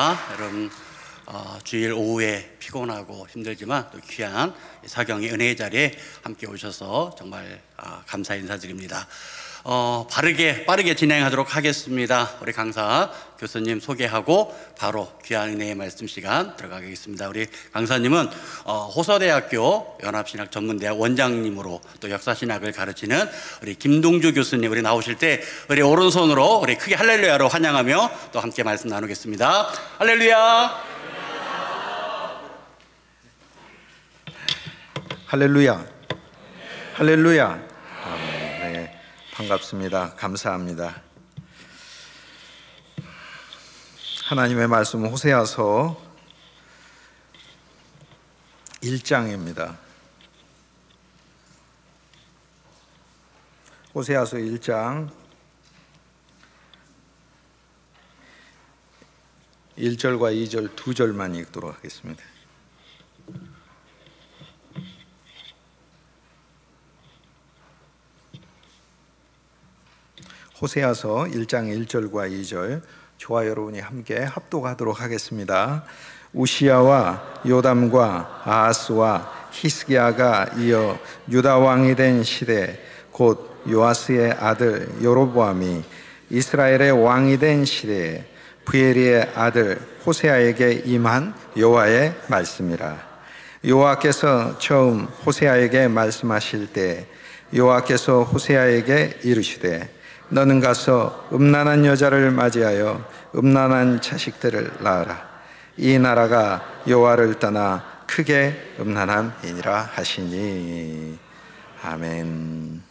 감사합니다. 여러분 주일 오후에 피곤하고 힘들지만 또 귀한 사경의 은혜의 자리에 함께 오셔서 정말 감사 인사드립니다. 빠르게 진행하도록 하겠습니다. 우리 강사 교수님 소개하고 바로 귀한 은혜의 말씀 시간 들어가겠습니다. 우리 강사님은 호서대학교 연합신학전문대학 원장님으로 또 역사신학을 가르치는 우리 김동주 교수님, 우리 나오실 때 우리 오른손으로 우리 크게 할렐루야로 환영하며 또 함께 말씀 나누겠습니다. 할렐루야. 할렐루야. 할렐루야. 네, 반갑습니다. 감사합니다. 하나님의 말씀 호세아서 1장입니다. 호세아서 1장 1절과 2절 두 절만 읽도록 하겠습니다. 호세아서 1장 1절과 2절 저와 여러분이 함께 합독하도록 하겠습니다. 우시야와 요담과 아하스와 히스기야가 이어 유다 왕이 된 시대, 곧 요아스의 아들 여로보암이 이스라엘의 왕이 된 시대에 브에리의 아들 호세아에게 임한 여호와의 말씀이라. 여호와께서 처음 호세아에게 말씀하실 때 여호와께서 호세아에게 이르시되 너는 가서 음란한 여자를 맞이하여 음란한 자식들을 낳으라. 이 나라가 여호와를 떠나 크게 음란함이니라 하시니. 아멘.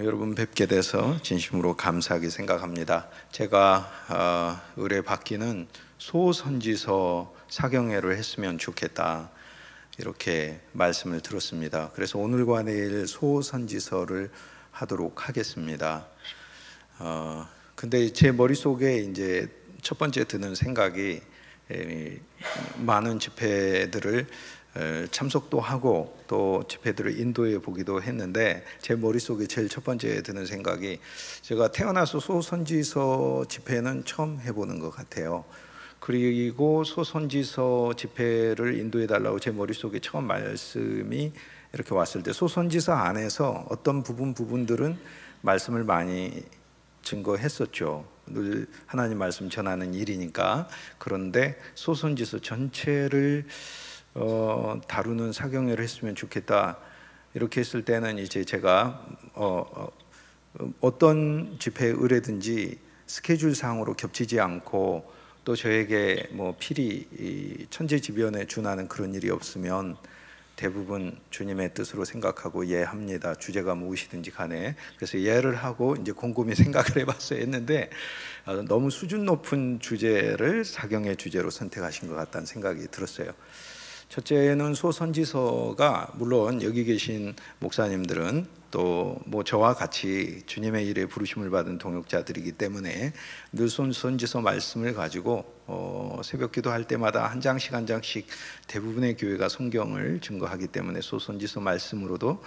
여러분 뵙게 돼서 진심으로 감사하게 생각합니다. 제가 의뢰 받기는 소선지서 사경회를 했으면 좋겠다, 이렇게 말씀을 들었습니다. 그래서 오늘과 내일 소선지서를 하도록 하겠습니다. 근데 제 머릿속에 이제 첫 번째 드는 생각이, 많은 집회들을 참석도 하고 또 집회들을 인도해 보기도 했는데, 제 머릿속에 제일 첫 번째 드는 생각이, 제가 태어나서 소선지서 집회는 처음 해보는 것 같아요. 그리고 소선지서 집회를 인도해 달라고 제 머릿속에 처음 말씀이 이렇게 왔을 때, 소선지서 안에서 어떤 부분들은 말씀을 많이 증거했었죠. 늘 하나님 말씀 전하는 일이니까. 그런데 소선지서 전체를 다루는 사경회를 했으면 좋겠다, 이렇게 했을 때는 이제 제가 어떤 집회에 의뢰든지 스케줄상으로 겹치지 않고, 또 저에게 뭐 필히 천재지변에 준하는 그런 일이 없으면 대부분 주님의 뜻으로 생각하고 예합니다. 주제가 무엇이든지 간에. 그래서 예를 하고 이제 곰곰이 생각을 해봤어야 했는데, 너무 수준 높은 주제를 사경의 주제로 선택하신 것 같다는 생각이 들었어요. 첫째는 소선지서가, 물론 여기 계신 목사님들은 또 뭐 저와 같이 주님의 일에 부르심을 받은 동역자들이기 때문에 늘 소선지서 말씀을 가지고 새벽 기도할 때마다 한 장씩 대부분의 교회가 성경을 증거하기 때문에 소선지서 말씀으로도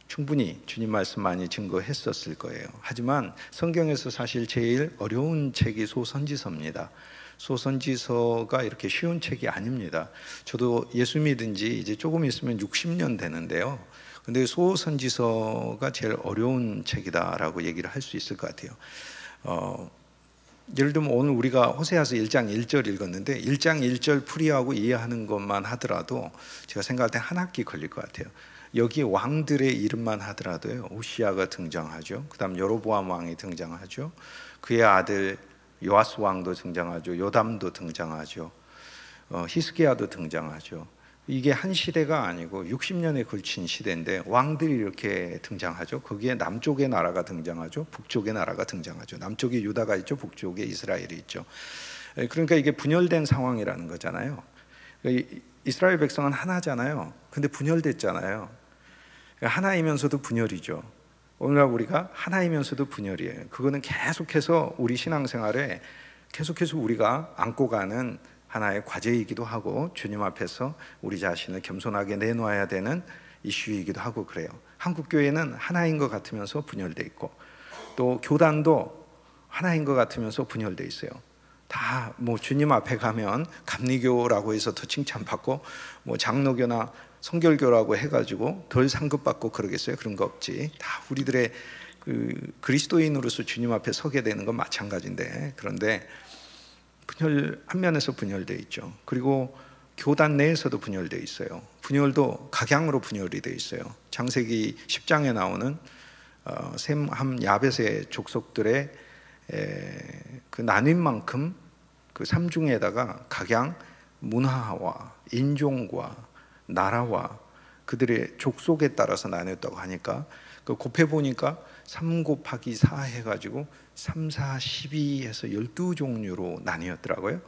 충분히 주님 말씀 많이 증거했었을 거예요. 하지만 성경에서 사실 제일 어려운 책이 소선지서입니다. 소선지서가 이렇게 쉬운 책이 아닙니다. 저도 예수 믿은 지 이제 조금 있으면 60년 되는데요. 근데 소선지서가 제일 어려운 책이다라고 얘기를 할 수 있을 것 같아요. 예를 들면 오늘 우리가 호세아서 1장 1절 읽었는데, 1장 1절 풀이하고 이해하는 것만 하더라도 제가 생각할 때 한 학기 걸릴 것 같아요. 여기 왕들의 이름만 하더라도요, 우시야가 등장하죠. 그 다음 여로보암 왕이 등장하죠. 그의 아들 요아스 왕도 등장하죠. 요담도 등장하죠. 히스기야도 등장하죠. 이게 한 시대가 아니고 60년에 걸친 시대인데 왕들이 이렇게 등장하죠. 거기에 남쪽의 나라가 등장하죠. 북쪽의 나라가 등장하죠. 남쪽에 유다가 있죠. 북쪽에 이스라엘이 있죠. 그러니까 이게 분열된 상황이라는 거잖아요. 이스라엘 백성은 하나잖아요. 근데 분열됐잖아요. 하나이면서도 분열이죠. 오늘날 우리가 하나이면서도 분열이에요. 그거는 계속해서 우리 신앙생활에 계속해서 우리가 안고 가는 하나의 과제이기도 하고, 주님 앞에서 우리 자신을 겸손하게 내놓아야 되는 이슈이기도 하고 그래요. 한국 교회는 하나인 것 같으면서 분열돼 있고, 또 교단도 하나인 것 같으면서 분열돼 있어요. 다 뭐 주님 앞에 가면 감리교라고 해서 더 칭찬받고 뭐 장로교나 성결교라고 해가지고 덜 상급받고 그러겠어요? 그런 거 없지. 다 우리들의 그 그리스도인으로서 주님 앞에 서게 되는 건 마찬가지인데, 그런데 한 면에서 분열돼 있죠. 그리고 교단 내에서도 분열돼 있어요. 분열도 각양으로 분열이 돼 있어요. 창세기 10장에 나오는 셈함 야벳의 족속들의 그 나뉜 만큼 그 삼중에다가 각양 문화와 인종과 나라와 그들의 족속에 따라서 나뉘었다고 하니까, 그 곱해 보니까 3 곱하기 4 해가지고 3, 4, 12 해서 12종류로 나뉘었더라고요.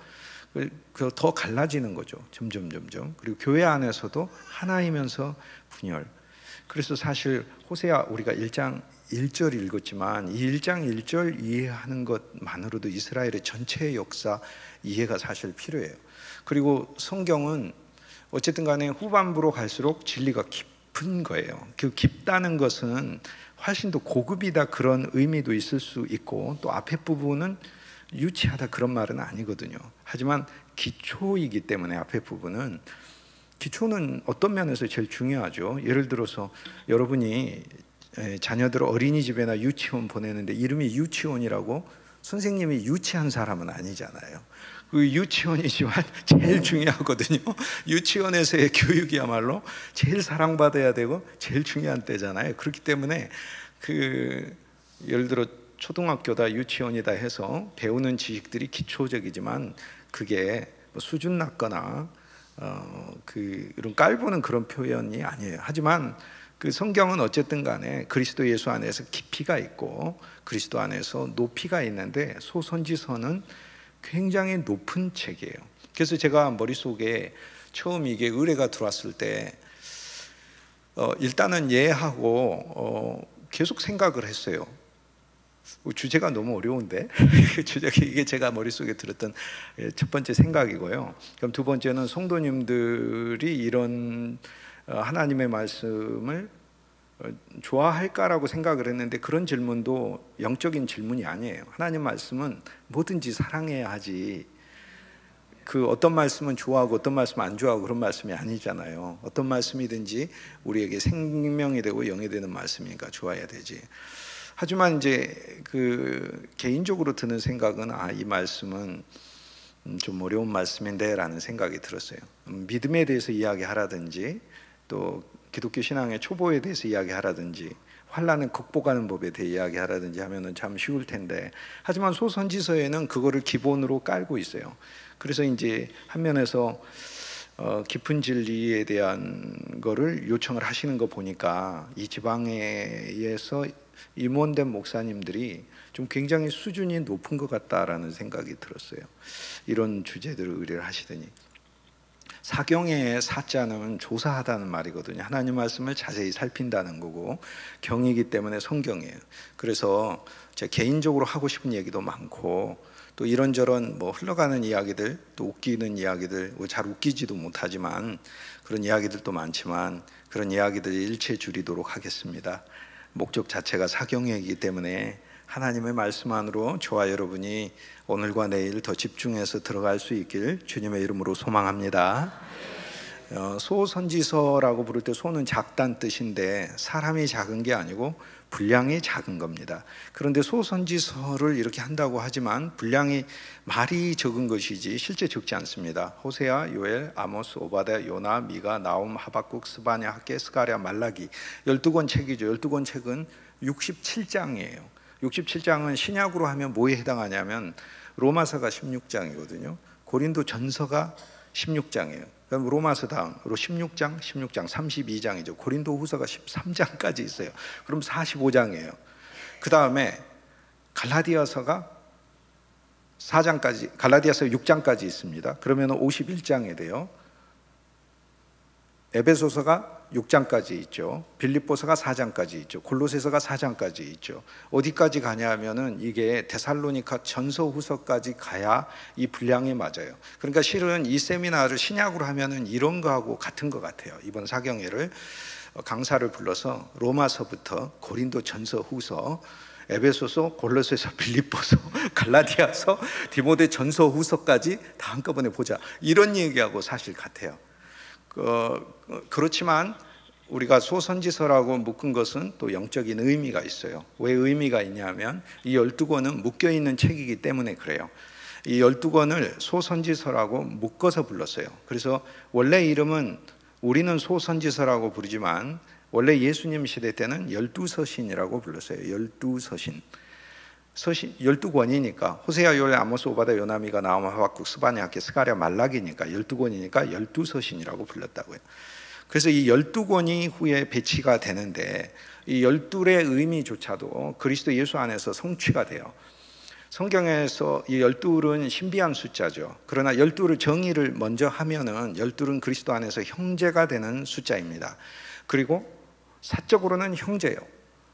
그 더 갈라지는 거죠. 점점. 그리고 교회 안에서도 하나이면서 분열. 그래서 사실 호세아 우리가 1장 1절 읽었지만 이 1장 1절 이해하는 것만으로도 이스라엘의 전체 역사 이해가 사실 필요해요. 그리고 성경은 어쨌든 간에 후반부로 갈수록 진리가 깊은 거예요. 그 깊다는 것은 훨씬 더 고급이다 그런 의미도 있을 수 있고, 또 앞에 부분은 유치하다 그런 말은 아니거든요. 하지만 기초이기 때문에 앞에 부분은, 기초는 어떤 면에서 제일 중요하죠. 예를 들어서 여러분이 자녀들 어린이집이나 유치원 보내는데 이름이 유치원이라고 선생님이 유치한 사람은 아니잖아요. 그 유치원이지만 제일 중요하거든요. 유치원에서의 교육이야말로 제일 사랑받아야 되고 제일 중요한 때잖아요. 그렇기 때문에 그 예를 들어 초등학교다 유치원이다 해서 배우는 지식들이 기초적이지만 그게 뭐 수준 낮거나 이런 깔보는 그런 표현이 아니에요. 하지만 그 성경은 어쨌든 간에 그리스도 예수 안에서 깊이가 있고 그리스도 안에서 높이가 있는데, 소선지서는 굉장히 높은 책이에요. 그래서 제가 머릿속에 처음 이게 의뢰가 들어왔을 때 일단은 예하고 계속 생각을 했어요. 주제가 너무 어려운데 이게 제가 머릿속에 들었던 첫 번째 생각이고요. 그럼 두 번째는 성도님들이 이런 하나님의 말씀을 좋아할까라고 생각을 했는데, 그런 질문도 영적인 질문이 아니에요. 하나님 말씀은 뭐든지 사랑해야 하지, 그 어떤 말씀은 좋아하고 어떤 말씀은 안 좋아하고 그런 말씀이 아니잖아요. 어떤 말씀이든지 우리에게 생명이 되고 영이 되는 말씀이니까 좋아해야 되지. 하지만 이제 그 개인적으로 드는 생각은 이 말씀은 좀 어려운 말씀인데 라는 생각이 들었어요. 믿음에 대해서 이야기하라든지 또 기독교 신앙의 초보에 대해서 이야기하라든지 환난을 극복하는 법에 대해 이야기하라든지 하면은 참 쉬울 텐데, 하지만 소선지서에는 그거를 기본으로 깔고 있어요. 그래서 이제 한 면에서 깊은 진리에 대한 거를 요청을 하시는 거 보니까 이 지방에서 임원된 목사님들이 좀 굉장히 수준이 높은 것 같다라는 생각이 들었어요. 이런 주제들을 의뢰를 하시더니, 사경의 사자는 조사하다는 말이거든요. 하나님 말씀을 자세히 살핀다는 거고, 경이기 때문에 성경이에요. 그래서 제가 개인적으로 하고 싶은 얘기도 많고, 또 이런저런 뭐 흘러가는 이야기들, 또 웃기는 이야기들, 잘 웃기지도 못하지만 그런 이야기들도 많지만 그런 이야기들 일체 줄이도록 하겠습니다. 목적 자체가 사경이기 때문에 하나님의 말씀 안으로 저와 여러분이 오늘과 내일 더 집중해서 들어갈 수 있길 주님의 이름으로 소망합니다. 소선지서라고 부를 때 소는 작다는 뜻인데 사람이 작은 게 아니고 분량이 작은 겁니다. 그런데 소선지서를 이렇게 한다고 하지만 분량이 말이 적은 것이지 실제 적지 않습니다. 호세아, 요엘, 아모스, 오바댜, 요나, 미가, 나움, 하박국, 스바냐, 학개, 스가랴, 말라기 12권 책이죠. 12권 책은 67장이에요. 67장은 신약으로 하면 뭐에 해당하냐면 로마서가 16장이거든요. 고린도 전서가 16장이에요. 그럼 로마서당으로 16장, 32장이죠. 고린도 후서가 13장까지 있어요. 그럼 45장이에요. 그 다음에 갈라디아서가 4장까지, 갈라디아서 6장까지 있습니다. 그러면 51장이 돼요. 에베소서가 6장까지 있죠. 빌립보서가 4장까지 있죠. 골로새서가 4장까지 있죠. 어디까지 가냐 하면은 이게 데살로니가 전서 후서까지 가야 이 분량이 맞아요. 그러니까 실은 이 세미나를 신약으로 하면은 이런 거하고 같은 것 같아요. 이번 사경회를 강사를 불러서 로마서부터 고린도 전서 후서 에베소서, 골로새서, 빌립보서, 갈라디아서, 디모데 전서, 후서까지 다 한꺼번에 보자, 이런 얘기하고 사실 같아요. 그렇지만 우리가 소선지서라고 묶은 것은 또 영적인 의미가 있어요. 왜 의미가 있냐면 이 12권은 묶여있는 책이기 때문에 그래요. 이 12권을 소선지서라고 묶어서 불렀어요. 그래서 원래 이름은 우리는 소선지서라고 부르지만 원래 예수님 시대 때는 12서신이라고 불렀어요. 12서신. 12권이니까 호세아, 요엘, 아모스, 오바다, 요나미가, 나홈, 하박국, 스바냐, 학개, 스가랴, 말라기니까 12권이니까 12서신이라고 불렀다고요. 그래서 이 12권이 후에 배치가 되는데 이 12의 의미조차도 그리스도 예수 안에서 성취가 돼요. 성경에서 이 12은 신비한 숫자죠. 그러나 12를 정의를 먼저 하면은 12은 그리스도 안에서 형제가 되는 숫자입니다. 그리고 사적으로는 형제예요.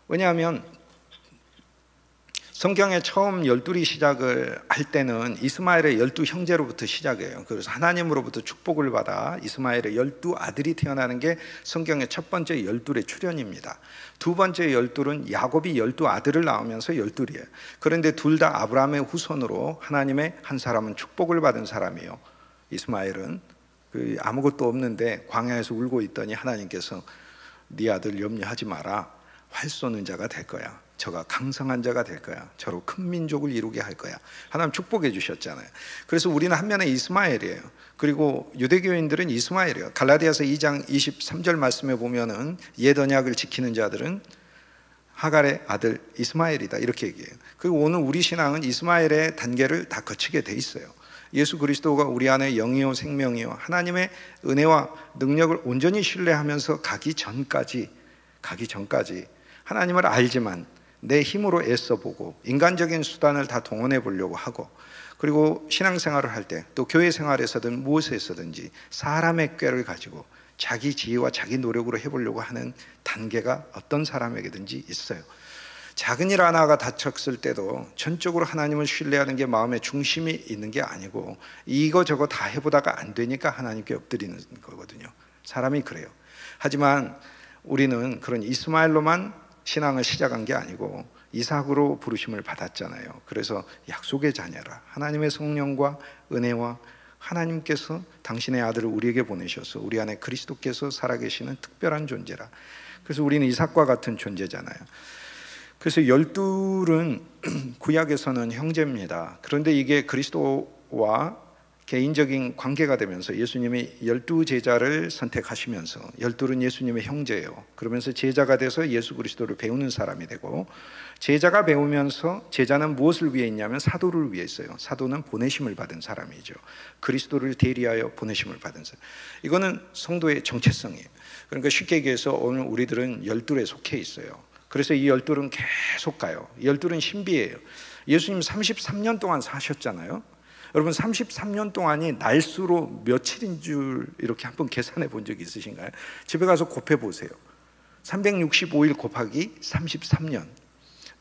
왜냐하면 성경에 처음 12이 시작을 할 때는 이스마엘의 12 형제로부터 시작해요. 그래서 하나님으로부터 축복을 받아 이스마엘의 12 아들이 태어나는 게 성경의 첫 번째 12의 출현입니다. 두 번째 12은 야곱이 12 아들을 낳으면서 12이에요. 그런데 둘 다 아브라함의 후손으로 하나님의 한 사람은 축복을 받은 사람이에요. 이스마엘은 아무것도 없는데 광야에서 울고 있더니 하나님께서 네 아들 염려하지 마라, 활 쏘는 자가 될 거야, 저가 강성한 자가 될 거야, 저로 큰 민족을 이루게 할 거야, 하나님 축복해 주셨잖아요. 그래서 우리는 한 면에 이스마엘이에요. 그리고 유대교인들은 이스마엘이에요. 갈라디아서 2장 23절 말씀에 보면은 옛 언약을 지키는 자들은 하갈의 아들 이스마엘이다, 이렇게 얘기해요. 그리고 오늘 우리 신앙은 이스마엘의 단계를 다 거치게 돼 있어요. 예수 그리스도가 우리 안에 영이요 생명이요 하나님의 은혜와 능력을 온전히 신뢰하면서 가기 전까지 하나님을 알지만 내 힘으로 애써보고 인간적인 수단을 다 동원해 보려고 하고, 그리고 신앙생활을 할 때 또 교회 생활에서든 무엇에서든지 사람의 꾀를 가지고 자기 지혜와 자기 노력으로 해보려고 하는 단계가 어떤 사람에게든지 있어요. 작은 일 하나가 다쳤을 때도 전적으로 하나님을 신뢰하는 게 마음의 중심이 있는 게 아니고 이거저거 다 해보다가 안 되니까 하나님께 엎드리는 거거든요. 사람이 그래요. 하지만 우리는 그런 이스마엘로만 신앙을 시작한 게 아니고 이삭으로 부르심을 받았잖아요. 그래서 약속의 자녀라, 하나님의 성령과 은혜와 하나님께서 당신의 아들을 우리에게 보내셔서 우리 안에 그리스도께서 살아계시는 특별한 존재라. 그래서 우리는 이삭과 같은 존재잖아요. 그래서 12은 구약에서는 형제입니다. 그런데 이게 그리스도와 개인적인 관계가 되면서 예수님이 12 제자를 선택하시면서 12는 예수님의 형제예요. 그러면서 제자가 돼서 예수 그리스도를 배우는 사람이 되고, 제자가 배우면서 제자는 무엇을 위해 있냐면 사도를 위해 있어요. 사도는 보내심을 받은 사람이죠. 그리스도를 대리하여 보내심을 받은 사람. 이거는 성도의 정체성이에요. 그러니까 쉽게 얘기해서 오늘 우리들은 12에 속해 있어요. 그래서 이 12은 계속 가요. 12은 신비예요. 예수님 33년 동안 사셨잖아요. 여러분 33년 동안이 날수로 며칠인 줄 이렇게 한번 계산해 본 적 있으신가요? 집에 가서 곱해 보세요. 365일 곱하기 33년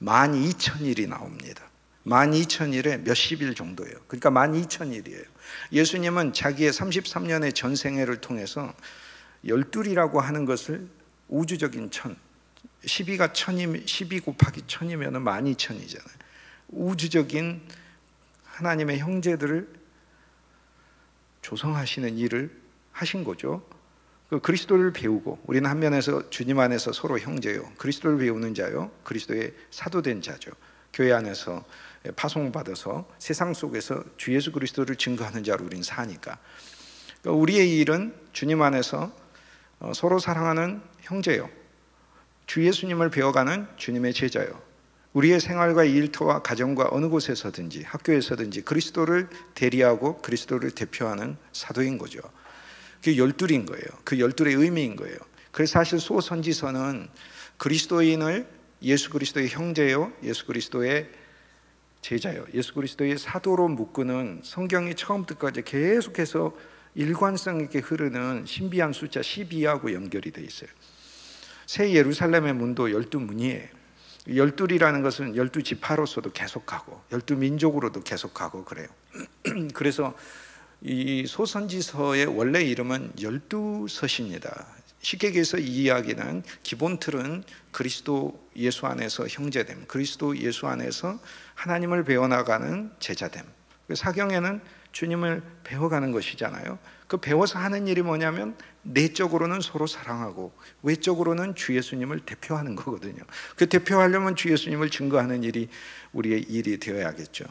12,000일이 나옵니다. 12,000일에 몇십 일 정도예요. 그러니까 12,000일이에요. 예수님은 자기의 33년의 전생애를 통해서 12이라고 하는 것을 우주적인 12가 1000이면 12 곱하기 1000이면 12,000이잖아요. 우주적인 하나님의 형제들을 조성하시는 일을 하신 거죠. 그리스도를 배우고, 우리는 한 면에서 주님 안에서 서로 형제요, 그리스도를 배우는 자요, 그리스도의 사도된 자죠. 교회 안에서 파송받아서 세상 속에서 주 예수 그리스도를 증거하는 자로 우리는 사니까. 그러니까 우리의 일은 주님 안에서 서로 사랑하는 형제요, 주 예수님을 배워가는 주님의 제자요, 우리의 생활과 일터와 가정과 어느 곳에서든지 학교에서든지 그리스도를 대리하고 그리스도를 대표하는 사도인 거죠. 그게 12인 거예요. 그 12의 의미인 거예요. 그래서 사실 소선지서는 그리스도인을 예수 그리스도의 형제요, 예수 그리스도의 제자요, 예수 그리스도의 사도로 묶는 성경이 처음부터까지 계속해서 일관성 있게 흐르는 신비한 숫자 12하고 연결이 되어 있어요. 새 예루살렘의 문도 12문이에요. 12이라는 것은 12지파로서도 계속하고 12민족으로도 계속하고 그래요. 그래서 이 소선지서의 원래 이름은 12서신이다. 쉽게 얘기해서 이 이야기는 기본 틀은 그리스도 예수 안에서 형제됨, 그리스도 예수 안에서 하나님을 배워나가는 제자됨. 사경에는 주님을 배워가는 것이잖아요. 그 배워서 하는 일이 뭐냐면 내적으로는 서로 사랑하고 외적으로는 주 예수님을 대표하는 거거든요. 그 대표하려면 주 예수님을 증거하는 일이 우리의 일이 되어야겠죠.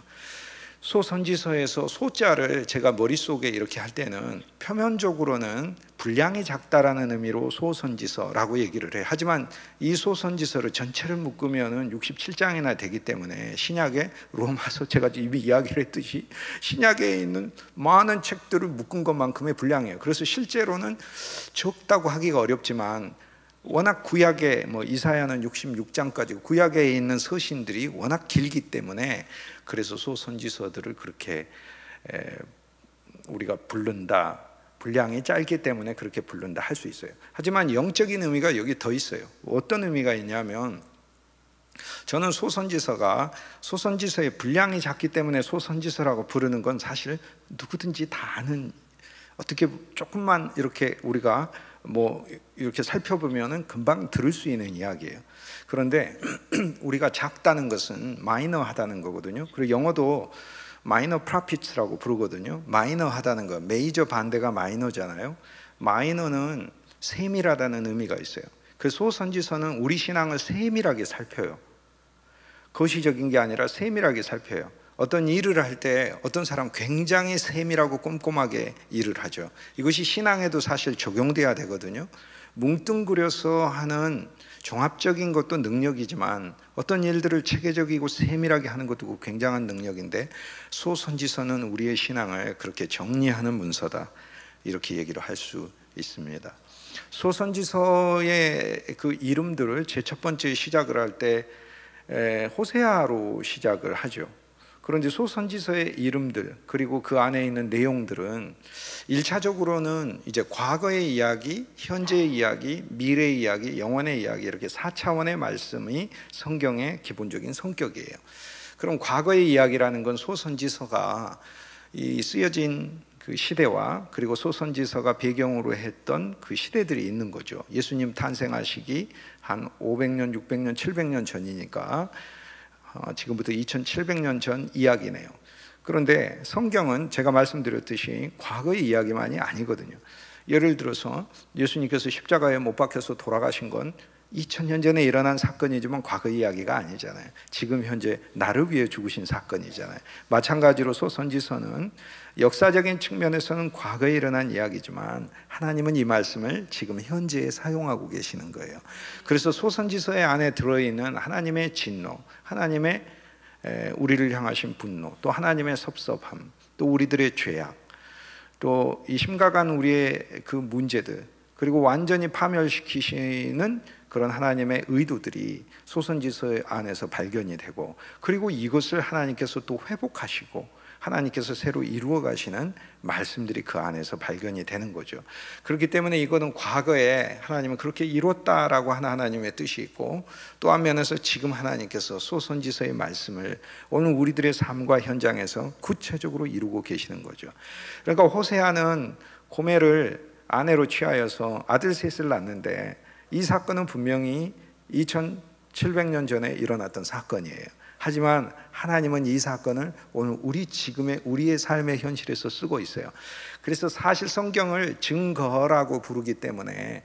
소선지서에서 소자를 제가 머릿속에 이렇게 할 때는 표면적으로는 분량이 작다라는 의미로 소선지서라고 얘기를 해요. 하지만 이 소선지서를 전체를 묶으면 67장이나 되기 때문에 신약의 로마서, 제가 이미 이야기를 했듯이 신약에 있는 많은 책들을 묶은 것만큼의 분량이에요. 그래서 실제로는 적다고 하기가 어렵지만 워낙 구약에 이사야는 66장까지 구약에 있는 서신들이 워낙 길기 때문에 그래서 소선지서들을 그렇게 우리가 부른다, 분량이 짧기 때문에 그렇게 부른다 할 수 있어요. 하지만 영적인 의미가 여기 더 있어요. 어떤 의미가 있냐면 저는 소선지서의 분량이 작기 때문에 소선지서라고 부르는 건 사실 누구든지 다 아는, 어떻게 조금만 이렇게 우리가 이렇게 살펴보면은 금방 들을 수 있는 이야기예요. 그런데 우리가 작다는 것은 마이너하다는 거거든요. 그리고 영어도 마이너 프로핏스라고 부르거든요. 마이너하다는 거, 메이저 반대가 마이너잖아요. 마이너는 세밀하다는 의미가 있어요. 그 소선지서는 우리 신앙을 세밀하게 살펴요. 거시적인 게 아니라 세밀하게 살펴요. 어떤 일을 할 때 어떤 사람 굉장히 세밀하고 꼼꼼하게 일을 하죠. 이것이 신앙에도 사실 적용돼야 되거든요. 뭉뚱그려서 하는 종합적인 것도 능력이지만 어떤 일들을 체계적이고 세밀하게 하는 것도 굉장한 능력인데, 소선지서는 우리의 신앙을 그렇게 정리하는 문서다, 이렇게 얘기를 할 수 있습니다. 소선지서의 그 이름들을 제 첫 번째 시작을 할 때 호세아로 시작을 하죠. 그런데 소선지서의 이름들 그리고 그 안에 있는 내용들은 1차적으로는 이제 과거의 이야기, 현재의 이야기, 미래의 이야기, 영원의 이야기, 이렇게 4차원의 말씀이 성경의 기본적인 성격이에요. 그럼 과거의 이야기라는 건 소선지서가 이 쓰여진 그 시대와 그리고 소선지서가 배경으로 했던 그 시대들이 있는 거죠. 예수님 탄생하시기 한 500년, 600년, 700년 전이니까 지금부터 2700년 전 이야기네요. 그런데 성경은 제가 말씀드렸듯이 과거의 이야기만이 아니거든요. 예를 들어서 예수님께서 십자가에 못 박혀서 돌아가신 건 2000년 전에 일어난 사건이지만 과거 이야기가 아니잖아요. 지금 현재 나를 위해 죽으신 사건이잖아요. 마찬가지로 소선지서는 역사적인 측면에서는 과거에 일어난 이야기지만 하나님은 이 말씀을 지금 현재에 사용하고 계시는 거예요. 그래서 소선지서의 안에 들어있는 하나님의 진노, 하나님의 우리를 향하신 분노, 또 하나님의 섭섭함, 또 우리들의 죄악, 또 이 심각한 우리의 그 문제들, 그리고 완전히 파멸시키시는 그런 하나님의 의도들이 소선지서 안에서 발견이 되고, 그리고 이것을 하나님께서 또 회복하시고 하나님께서 새로 이루어 가시는 말씀들이 그 안에서 발견이 되는 거죠. 그렇기 때문에 이거는 과거에 하나님은 그렇게 이뤘다라고 하는 하나님의 뜻이 있고, 또 한면에서 지금 하나님께서 소선지서의 말씀을 오늘 우리들의 삶과 현장에서 구체적으로 이루고 계시는 거죠. 그러니까 호세아는 고멜을 아내로 취하여서 아들 셋을 낳는데, 이 사건은 분명히 2700년 전에 일어났던 사건이에요. 하지만 하나님은 이 사건을 오늘 우리의 삶의 현실에서 쓰고 있어요. 그래서 사실 성경을 증거라고 부르기 때문에,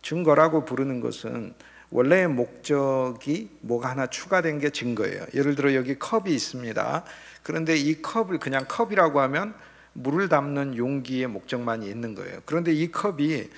증거라고 부르는 것은 원래의 목적이 뭐가 하나 추가된 게 증거예요. 예를 들어 여기 컵이 있습니다. 그런데 이 컵을 그냥 컵이라고 하면 물을 담는 용기의 목적만이 있는 거예요. 그런데 이 컵이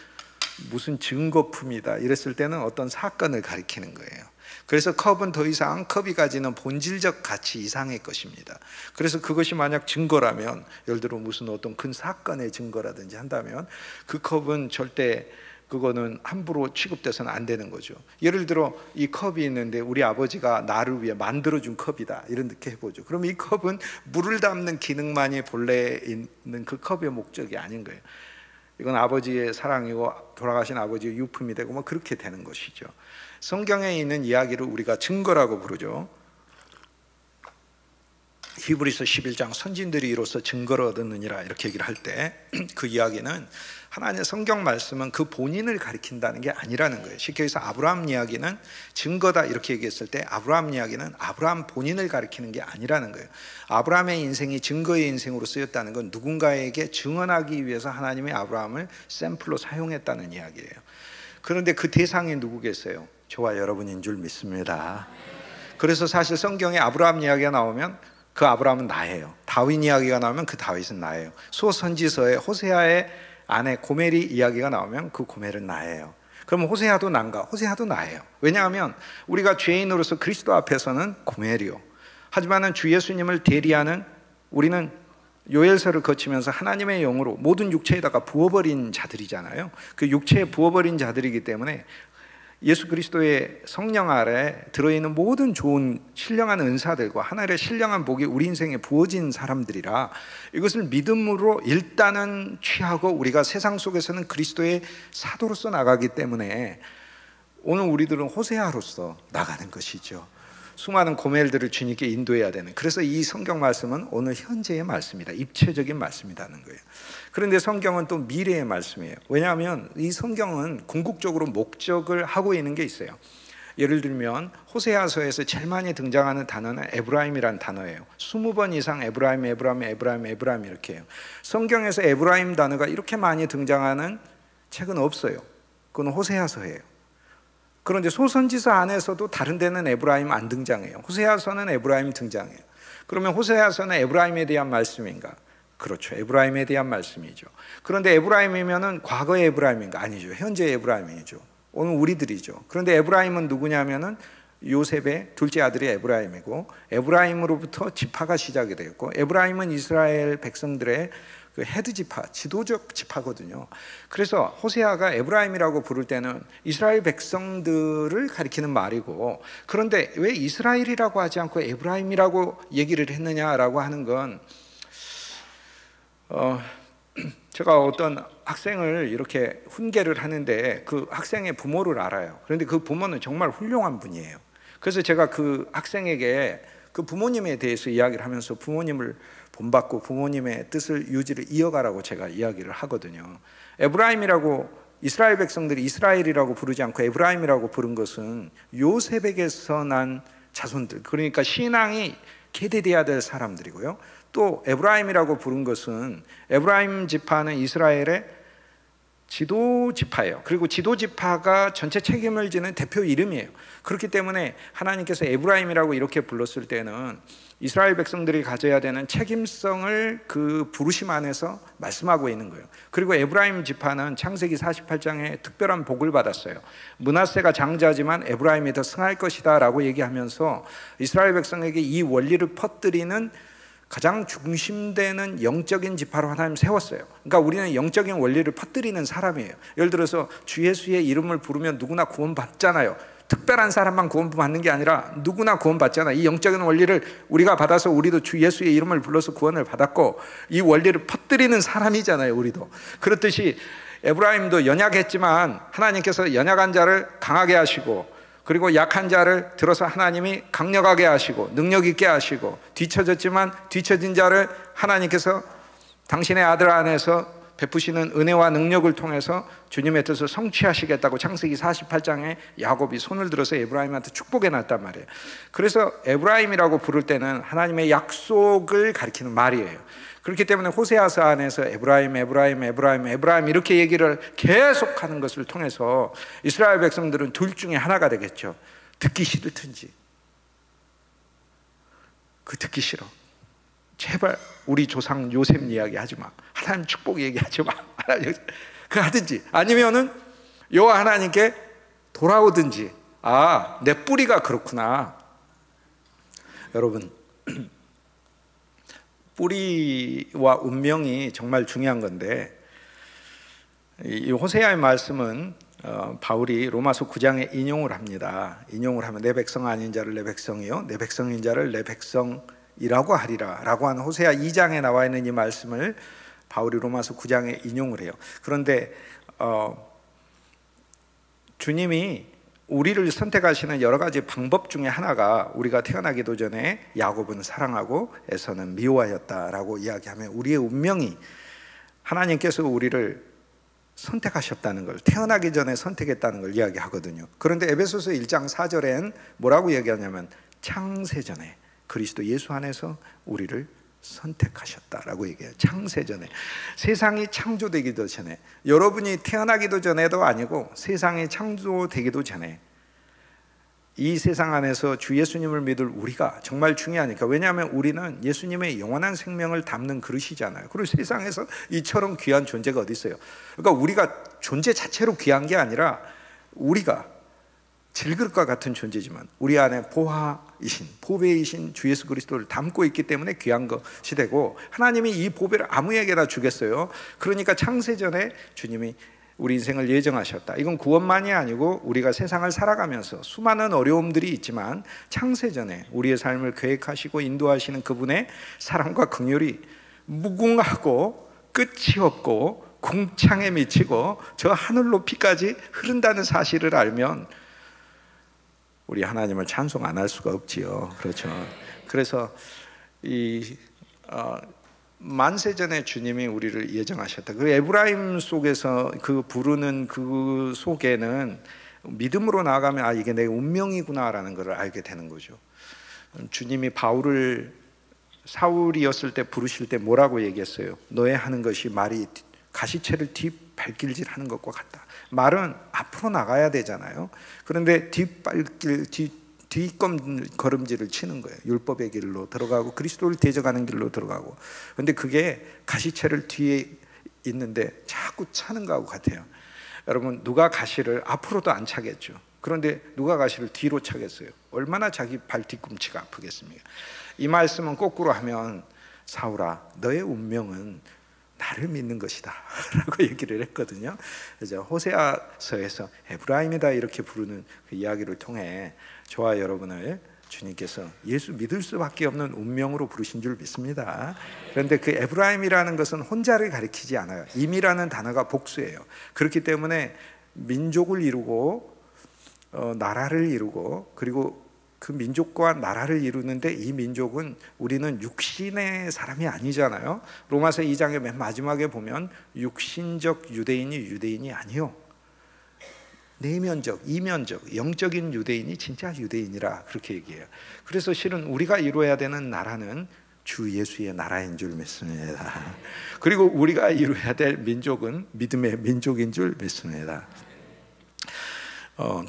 무슨 증거품이다 이랬을 때는 어떤 사건을 가리키는 거예요. 그래서 컵은 더 이상 컵이 가지는 본질적 가치 이상의 것입니다. 그래서 그것이 만약 증거라면, 예를 들어 무슨 어떤 큰 사건의 증거라든지 한다면 그 컵은 절대 그거는 함부로 취급돼서는 안 되는 거죠. 예를 들어 이 컵이 있는데 우리 아버지가 나를 위해 만들어준 컵이다, 이렇게 해보죠. 그러면 이 컵은 물을 담는 기능만이 본래 있는 그 컵의 목적이 아닌 거예요. 이건 아버지의 사랑이고 돌아가신 아버지의 유품이 되고 그렇게 되는 것이죠. 성경에 있는 이야기를 우리가 증거라고 부르죠. 히브리서 11장 선진들이 이로써 증거를 얻었느니라 이렇게 얘기를 할 때 그 이야기는 하나님의 성경 말씀은 그 본인을 가리킨다는 게 아니라는 거예요. 쉽게 해서 아브라함 이야기는 증거다 이렇게 얘기했을 때 아브라함 이야기는 아브라함 본인을 가리키는 게 아니라는 거예요. 아브라함의 인생이 증거의 인생으로 쓰였다는 건 누군가에게 증언하기 위해서 하나님이 아브라함을 샘플로 사용했다는 이야기예요. 그런데 그 대상이 누구겠어요? 저와 여러분인 줄 믿습니다. 그래서 사실 성경에 아브라함 이야기가 나오면 그 아브라함은 나예요. 다윗 이야기가 나오면 그 다윗은 나예요. 소선지서에 호세아의 아내 고멜이 이야기가 나오면 그 고멜은 나예요. 그럼 호세아도 난가? 호세아도 나예요. 왜냐하면 우리가 죄인으로서 그리스도 앞에서는 고멜이요. 하지만은 주 예수님을 대리하는 우리는 요엘서를 거치면서 하나님의 영으로 모든 육체에다가 부어버린 자들이잖아요. 그 육체에 부어버린 자들이기 때문에 예수 그리스도의 성령 아래 들어있는 모든 좋은 신령한 은사들과 하나님의 신령한 복이 우리 인생에 부어진 사람들이라 이것을 믿음으로 일단은 취하고 우리가 세상 속에서는 그리스도의 사도로서 나가기 때문에 오늘 우리들은 호세아로서 나가는 것이죠. 수많은 고멜들을 주님께 인도해야 되는, 그래서 이 성경 말씀은 오늘 현재의 말씀이다, 입체적인 말씀이라는 거예요. 그런데 성경은 또 미래의 말씀이에요. 왜냐하면 이 성경은 궁극적으로 목적을 하고 있는 게 있어요. 예를 들면 호세아서에서 제일 많이 등장하는 단어는 에브라임이라는 단어예요. 20번 이상 에브라임 이렇게 해요. 성경에서 에브라임 단어가 이렇게 많이 등장하는 책은 없어요. 그건 호세아서예요. 그런데 소선지서 안에서도 다른 데는 에브라임 안 등장해요. 호세아서는 에브라임 등장해요. 그러면 호세아서는 에브라임에 대한 말씀인가? 그렇죠, 에브라임에 대한 말씀이죠. 그런데 에브라임이면은 과거의 에브라임인가? 아니죠, 현재의 에브라임이죠. 오늘 우리들이죠. 그런데 에브라임은 누구냐면은 요셉의 둘째 아들이 에브라임이고, 에브라임으로부터 지파가 시작이 되었고, 에브라임은 이스라엘 백성들의 그 헤드 지파, 지도적 지파거든요. 그래서 호세아가 에브라임이라고 부를 때는 이스라엘 백성들을 가리키는 말이고, 그런데 왜 이스라엘이라고 하지 않고 에브라임이라고 얘기를 했느냐라고 하는 건 제가 어떤 학생을 이렇게 훈계를 하는데 그 학생의 부모를 알아요. 그런데 그 부모는 정말 훌륭한 분이에요. 그래서 제가 그 학생에게 그 부모님에 대해서 이야기를 하면서 부모님을 본받고 부모님의 뜻을 유지를 이어가라고 제가 이야기를 하거든요. 에브라임이라고 이스라엘 백성들이 이스라엘이라고 부르지 않고 에브라임이라고 부른 것은 요셉에게서 난 자손들, 그러니까 신앙이 계대돼야 될 사람들이고요. 또 에브라임이라고 부른 것은 에브라임 지파는 이스라엘의 지도 지파예요. 그리고 지도 지파가 전체 책임을 지는 대표 이름이에요. 그렇기 때문에 하나님께서 에브라임이라고 이렇게 불렀을 때는 이스라엘 백성들이 가져야 되는 책임성을 그 부르심 안에서 말씀하고 있는 거예요. 그리고 에브라임 지파는 창세기 48장에 특별한 복을 받았어요. 므낫세가 장자지만 에브라임이 더 승할 것이다 라고 얘기하면서 이스라엘 백성에게 이 원리를 퍼뜨리는 가장 중심되는 영적인 지파로 하나님 세웠어요. 그러니까 우리는 영적인 원리를 퍼뜨리는 사람이에요. 예를 들어서 주 예수의 이름을 부르면 누구나 구원받잖아요. 특별한 사람만 구원받는 게 아니라 누구나 구원받잖아요. 이 영적인 원리를 우리가 받아서 우리도 주 예수의 이름을 불러서 구원을 받았고, 이 원리를 퍼뜨리는 사람이잖아요, 우리도. 그렇듯이 에브라임도 연약했지만 하나님께서 연약한 자를 강하게 하시고, 그리고 약한 자를 들어서 하나님이 강력하게 하시고 능력 있게 하시고, 뒤처졌지만 뒤처진 자를 하나님께서 당신의 아들 안에서 베푸시는 은혜와 능력을 통해서 주님의 뜻을 성취하시겠다고 창세기 48장에 야곱이 손을 들어서 에브라임한테 축복해 놨단 말이에요. 그래서 에브라임이라고 부를 때는 하나님의 약속을 가리키는 말이에요. 그렇기 때문에 호세아서 안에서 에브라임 이렇게 얘기를 계속하는 것을 통해서 이스라엘 백성들은 둘 중에 하나가 되겠죠. 듣기 싫든지. 그 듣기 싫어. 제발 우리 조상 요셉 이야기 하지 마. 하나님 축복 얘기하지 마. 그 하든지, 아니면은 여호와 하나님께 돌아오든지. 아, 내 뿌리가 그렇구나. 여러분, 뿌리와 운명이 정말 중요한 건데, 이 호세아의 말씀은 바울이 로마서 9장에 인용을 합니다. 인용을 하면 내 백성 아닌 자를 내 백성이요 내 백성인 자를 내 백성이라고 하리라 라고 하는 호세아 2장에 나와 있는 이 말씀을 바울이 로마서 9장에 인용을 해요. 그런데 주님이 우리를 선택하시는 여러 가지 방법 중에 하나가 우리가 태어나기도 전에 야곱은 사랑하고 에서는 미워하였다라고 이야기하면 우리의 운명이 하나님께서 우리를 선택하셨다는 걸, 태어나기 전에 선택했다는 걸 이야기하거든요. 그런데 에베소서 1장 4절엔 뭐라고 얘기하냐면 창세전에 그리스도 예수 안에서 우리를 선택하셨다라고 얘기해요. 창세전에, 세상이 창조되기도 전에, 여러분이 태어나기도 전에도 아니고 세상이 창조되기도 전에 이 세상 안에서 주 예수님을 믿을 우리가 정말 중요하니까. 왜냐하면 우리는 예수님의 영원한 생명을 담는 그릇이잖아요. 그리고 세상에서 이처럼 귀한 존재가 어디 있어요? 그러니까 우리가 존재 자체로 귀한 게 아니라 우리가 질그릇과 같은 존재지만 우리 안에 보화이신, 보배이신 주 예수 그리스도를 담고 있기 때문에 귀한 것이 되고, 하나님이 이 보배를 아무에게나 주겠어요? 그러니까 창세전에 주님이 우리 인생을 예정하셨다. 이건 구원만이 아니고 우리가 세상을 살아가면서 수많은 어려움들이 있지만 창세전에 우리의 삶을 계획하시고 인도하시는 그분의 사랑과 긍휼이 무궁하고 끝이 없고 궁창에 미치고 저 하늘 높이까지 흐른다는 사실을 알면 우리 하나님을 찬송 안 할 수가 없지요. 그렇죠. 그래서 만세전에 주님이 우리를 예정하셨다. 그 에브라임 속에서 그 부르는 그 속에는 믿음으로 나아가면 이게 내 운명이구나라는 것을 알게 되는 거죠. 주님이 바울을 사울이었을 때 부르실 때 뭐라고 얘기했어요? 너의 하는 것이 말이 가시채를 뒷발길질 하는 것과 같다. 말은 앞으로 나가야 되잖아요. 그런데 뒷걸음질을 치는 거예요. 율법의 길로 들어가고 그리스도를 대적하는 길로 들어가고. 그런데 그게 가시채를 뒤에 있는데 자꾸 차는 거하고 같아요. 여러분, 누가 가시를 앞으로도 안 차겠죠. 그런데 누가 가시를 뒤로 차겠어요? 얼마나 자기 발 뒤꿈치가 아프겠습니까? 이 말씀은 거꾸로 하면 사울아, 너의 운명은 나를 믿는 것이다 라고 얘기를 했거든요. 그래서 호세아서에서 에브라임이다 이렇게 부르는 그 이야기를 통해 저와 여러분을 주님께서 예수 믿을 수밖에 없는 운명으로 부르신 줄 믿습니다. 그런데 그 에브라임이라는 것은 혼자를 가리키지 않아요. 임이라는 단어가 복수예요. 그렇기 때문에 민족을 이루고 나라를 이루고, 그리고 그 민족과 나라를 이루는데 이 민족은 우리는 육신의 사람이 아니잖아요. 로마서 2장의 맨 마지막에 보면 육신적 유대인이 아니요, 내면적, 이면적, 영적인 유대인이 진짜 유대인이라 그렇게 얘기해요. 그래서 실은 우리가 이루어야 되는 나라는 주 예수의 나라인 줄 믿습니다. 그리고 우리가 이루어야 될 민족은 믿음의 민족인 줄 믿습니다.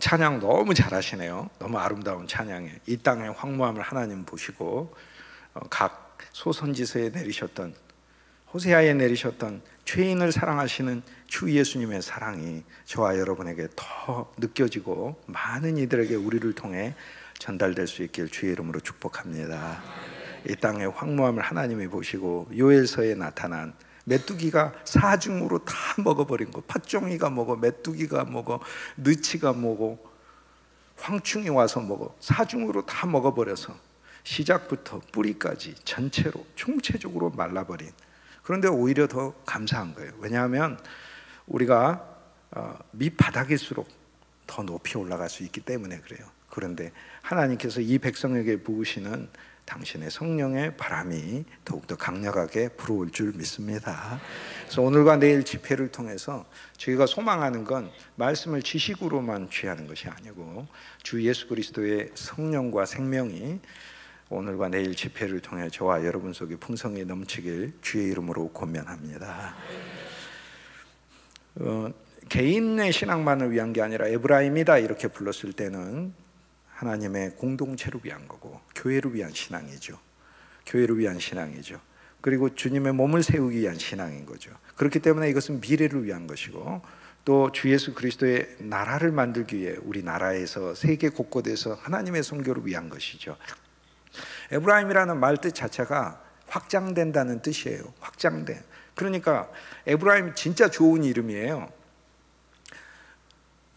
찬양 너무 잘하시네요. 너무 아름다운 찬양이에요. 이 땅의 황무함을 하나님 보시고 각 소선지서에 내리셨던, 호세아에 내리셨던 죄인을 사랑하시는 주 예수님의 사랑이 저와 여러분에게 더 느껴지고 많은 이들에게 우리를 통해 전달될 수 있길 주의 이름으로 축복합니다. 이 땅의 황무함을 하나님이 보시고 요엘서에 나타난 메뚜기가 사중으로 다 먹어버린 거, 팥종이가 먹어, 메뚜기가 먹어, 느치가 먹어, 황충이 와서 먹어, 사중으로 다 먹어버려서 시작부터 뿌리까지 전체로 총체적으로 말라버린. 그런데 오히려 더 감사한 거예요. 왜냐하면 우리가 밑바닥일수록 더 높이 올라갈 수 있기 때문에 그래요. 그런데 하나님께서 이 백성에게 부으시는 당신의 성령의 바람이 더욱더 강력하게 불어올 줄 믿습니다. 그래서 오늘과 내일 집회를 통해서 저희가 소망하는 건 말씀을 지식으로만 취하는 것이 아니고 주 예수 그리스도의 성령과 생명이 오늘과 내일 집회를 통해 저와 여러분 속에 풍성히 넘치길 주의 이름으로 권면합니다. 개인의 신앙만을 위한 게 아니라 에브라임이다 이렇게 불렀을 때는 하나님의 공동체를 위한 거고 교회를 위한 신앙이죠. 교회를 위한 신앙이죠. 그리고 주님의 몸을 세우기 위한 신앙인 거죠. 그렇기 때문에 이것은 미래를 위한 것이고 또 주 예수 그리스도의 나라를 만들기 위해 우리 나라에서 세계 곳곳에서 하나님의 선교를 위한 것이죠. 에브라임이라는 말 뜻 자체가 확장된다는 뜻이에요. 확장된. 그러니까 에브라임 진짜 좋은 이름이에요.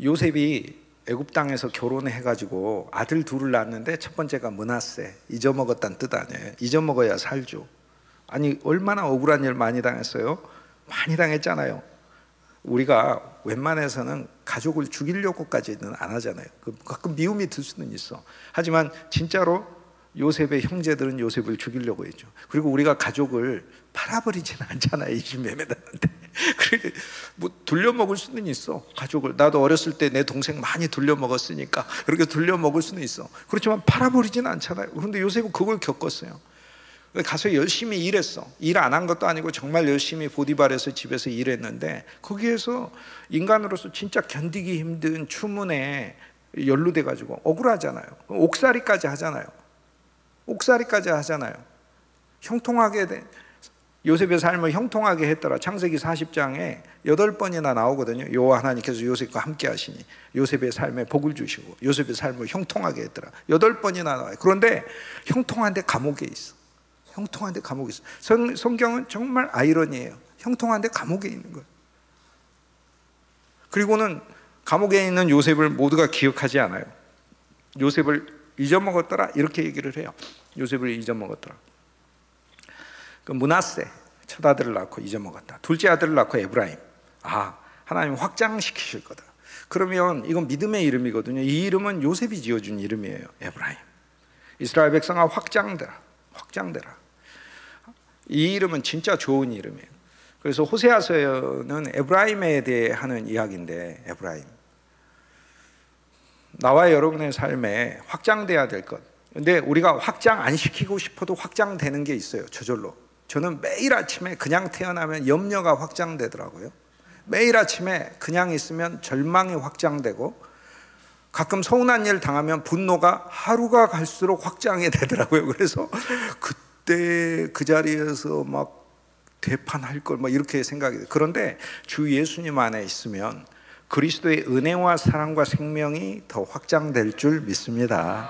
요셉이 애굽 땅에서 결혼해가지고 아들 둘을 낳았는데 첫 번째가 므낫세, 잊어먹었다는 뜻 아니에요. 잊어먹어야 살죠. 아니 얼마나 억울한 일 많이 당했어요? 많이 당했잖아요. 우리가 웬만해서는 가족을 죽이려고까지는 안 하잖아요. 가끔 미움이 들 수는 있어. 하지만 진짜로 요셉의 형제들은 요셉을 죽이려고 했죠. 그리고 우리가 가족을 팔아버리지는 않잖아요. 이집매매단한테. 그렇게 뭐 돌려먹을 수는 있어. 가족을. 나도 어렸을 때 내 동생 많이 돌려먹었으니까 그렇게 돌려먹을 수는 있어. 그렇지만 팔아버리지는 않잖아요. 그런데 요셉은 그걸 겪었어요. 가서 열심히 일했어. 일 안 한 것도 아니고 정말 열심히 보디발에서 집에서 일했는데 거기에서 인간으로서 진짜 견디기 힘든 추문에 연루돼 가지고 억울하잖아요. 옥살이까지 하잖아요. 옥살이까지 하잖아요. 형통하게 된 요셉의 삶을 형통하게 했더라. 창세기 40장에 8번이나 나오거든요. 여호와 하나님께서 요셉과 함께 하시니 요셉의 삶에 복을 주시고 요셉의 삶을 형통하게 했더라. 8번이나 나와요. 그런데 형통한데 감옥에 있어. 형통한데 감옥에 있어. 성경은 정말 아이러니예요. 형통한데 감옥에 있는 거예요. 그리고는 감옥에 있는 요셉을 모두가 기억하지 않아요. 요셉을 잊어먹었더라 이렇게 얘기를 해요. 요셉을 잊어먹었더라. 그 므낫세 첫 아들을 낳고 잊어먹었다. 둘째 아들을 낳고 에브라임. 하나님 확장시키실 거다. 그러면 이건 믿음의 이름이거든요. 이 이름은 요셉이 지어준 이름이에요. 에브라임. 이스라엘 백성아 확장되라. 확장되라. 이 이름은 진짜 좋은 이름이에요. 그래서 호세아서는 에브라임에 대해 하는 이야기인데, 에브라임, 나와 여러분의 삶에 확장돼야 될 것. 근데 우리가 확장 안 시키고 싶어도 확장되는 게 있어요. 저절로. 저는 매일 아침에 그냥 태어나면 염려가 확장되더라고요. 매일 아침에 그냥 있으면 절망이 확장되고, 가끔 서운한 일 당하면 분노가 하루가 갈수록 확장이 되더라고요. 그래서 그때 그 자리에서 막 대판할 걸 막 이렇게 생각이 돼요. 그런데 주 예수님 안에 있으면 그리스도의 은혜와 사랑과 생명이 더 확장될 줄 믿습니다.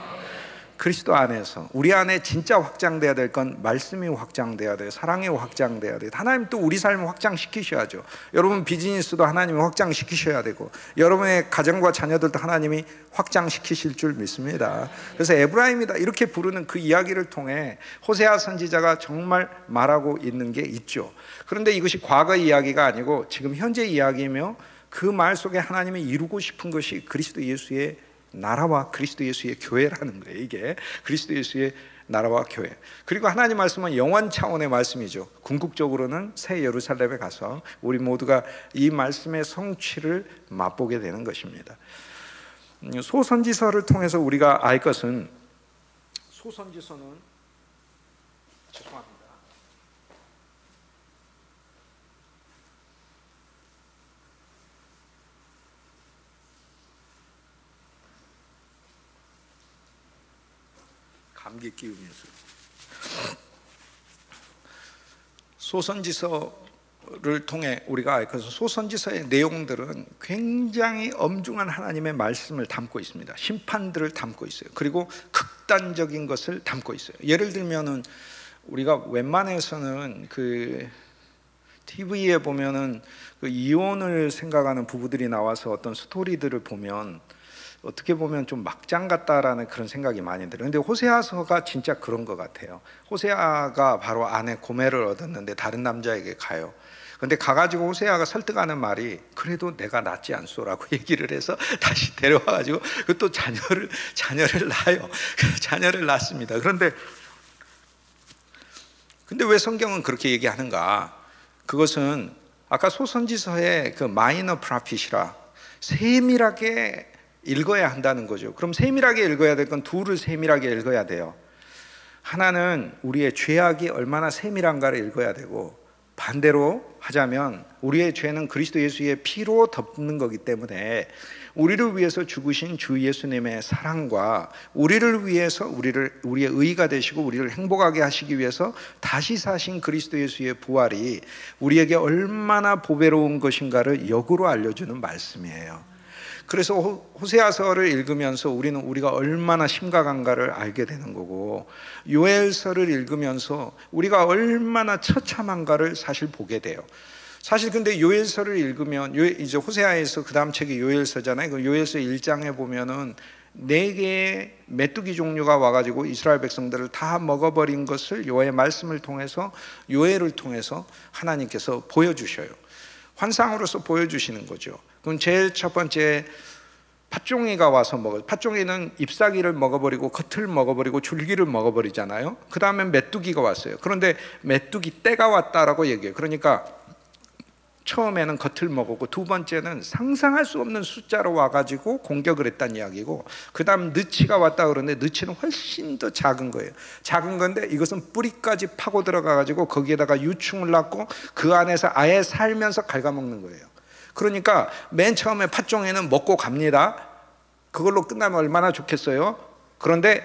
그리스도 안에서 우리 안에 진짜 확장돼야 될 건 말씀이 확장돼야 돼요. 사랑이 확장돼야 돼요. 하나님 또 우리 삶을 확장시키셔야죠. 여러분 비즈니스도 하나님이 확장시키셔야 되고, 여러분의 가정과 자녀들도 하나님이 확장시키실 줄 믿습니다. 그래서 에브라임이다 이렇게 부르는 그 이야기를 통해 호세아 선지자가 정말 말하고 있는 게 있죠. 그런데 이것이 과거 이야기가 아니고 지금 현재 이야기이며, 그 말 속에 하나님이 이루고 싶은 것이 그리스도 예수의 나라와 그리스도 예수의 교회라는 거예요. 이게 그리스도 예수의 나라와 교회. 그리고 하나님 말씀은 영원 차원의 말씀이죠. 궁극적으로는 새 예루살렘에 가서 우리 모두가 이 말씀의 성취를 맛보게 되는 것입니다. 소선지서를 통해서 우리가 알 것은, 소선지서는, 죄송합니다, 감기 끼우면서. 소선지서를 통해 우리가 알 것은, 소선지서의 내용들은 굉장히 엄중한 하나님의 말씀을 담고 있습니다. 심판들을 담고 있어요. 그리고 극단적인 것을 담고 있어요. 예를 들면은 우리가 웬만해서는 그 TV에 보면은 그 이혼을 생각하는 부부들이 나와서 어떤 스토리들을 보면 어떻게 보면 좀 막장 같다라는 그런 생각이 많이 들어요. 근데 호세아서가 진짜 그런 것 같아요. 호세아가 바로 아내 고멜을 얻었는데 다른 남자에게 가요. 근데 가가지고 호세아가 설득하는 말이, 그래도 내가 낫지 않소라고 얘기를 해서 다시 데려와가지고 또 자녀를 낳아요. 자녀를 낳습니다. 그런데 왜 성경은 그렇게 얘기하는가? 그것은 아까 소선지서의 그 마이너 프라핏이라 세밀하게 읽어야 한다는 거죠. 그럼 세밀하게 읽어야 될 건 둘을 세밀하게 읽어야 돼요. 하나는 우리의 죄악이 얼마나 세밀한가를 읽어야 되고, 반대로 하자면 우리의 죄는 그리스도 예수의 피로 덮는 거기 때문에 우리를 위해서 죽으신 주 예수님의 사랑과 우리를 위해서 우리의 의가 되시고 우리를 행복하게 하시기 위해서 다시 사신 그리스도 예수의 부활이 우리에게 얼마나 보배로운 것인가를 역으로 알려주는 말씀이에요. 그래서 호세아서를 읽으면서 우리가 얼마나 심각한가를 알게 되는 거고, 요엘서를 읽으면서 우리가 얼마나 처참한가를 사실 보게 돼요. 사실 근데 요엘서를 읽으면, 이제 호세아에서 그 다음 책이 요엘서잖아요. 그 요엘서 1장에 보면은 4개의 메뚜기 종류가 와가지고 이스라엘 백성들을 다 먹어버린 것을 여호와의 말씀을 통해서, 요엘을 통해서 하나님께서 보여주셔요. 환상으로서 보여주시는 거죠. 그럼 제일 첫 번째, 팥종이가 와서 팥종이는 잎사귀를 먹어버리고 겉을 먹어버리고 줄기를 먹어버리잖아요. 그 다음에 메뚜기가 왔어요. 그런데 메뚜기 때가 왔다라고 얘기해요. 그러니까 처음에는 겉을 먹었고, 두 번째는 상상할 수 없는 숫자로 와가지고 공격을 했다는 이야기고, 그 다음 느치가 왔다 그러는데 느치는 훨씬 더 작은 거예요. 작은 건데 이것은 뿌리까지 파고 들어가가지고 거기에다가 유충을 낳고 그 안에서 아예 살면서 갉아먹는 거예요. 그러니까 맨 처음에 팥종에는 먹고 갑니다. 그걸로 끝나면 얼마나 좋겠어요. 그런데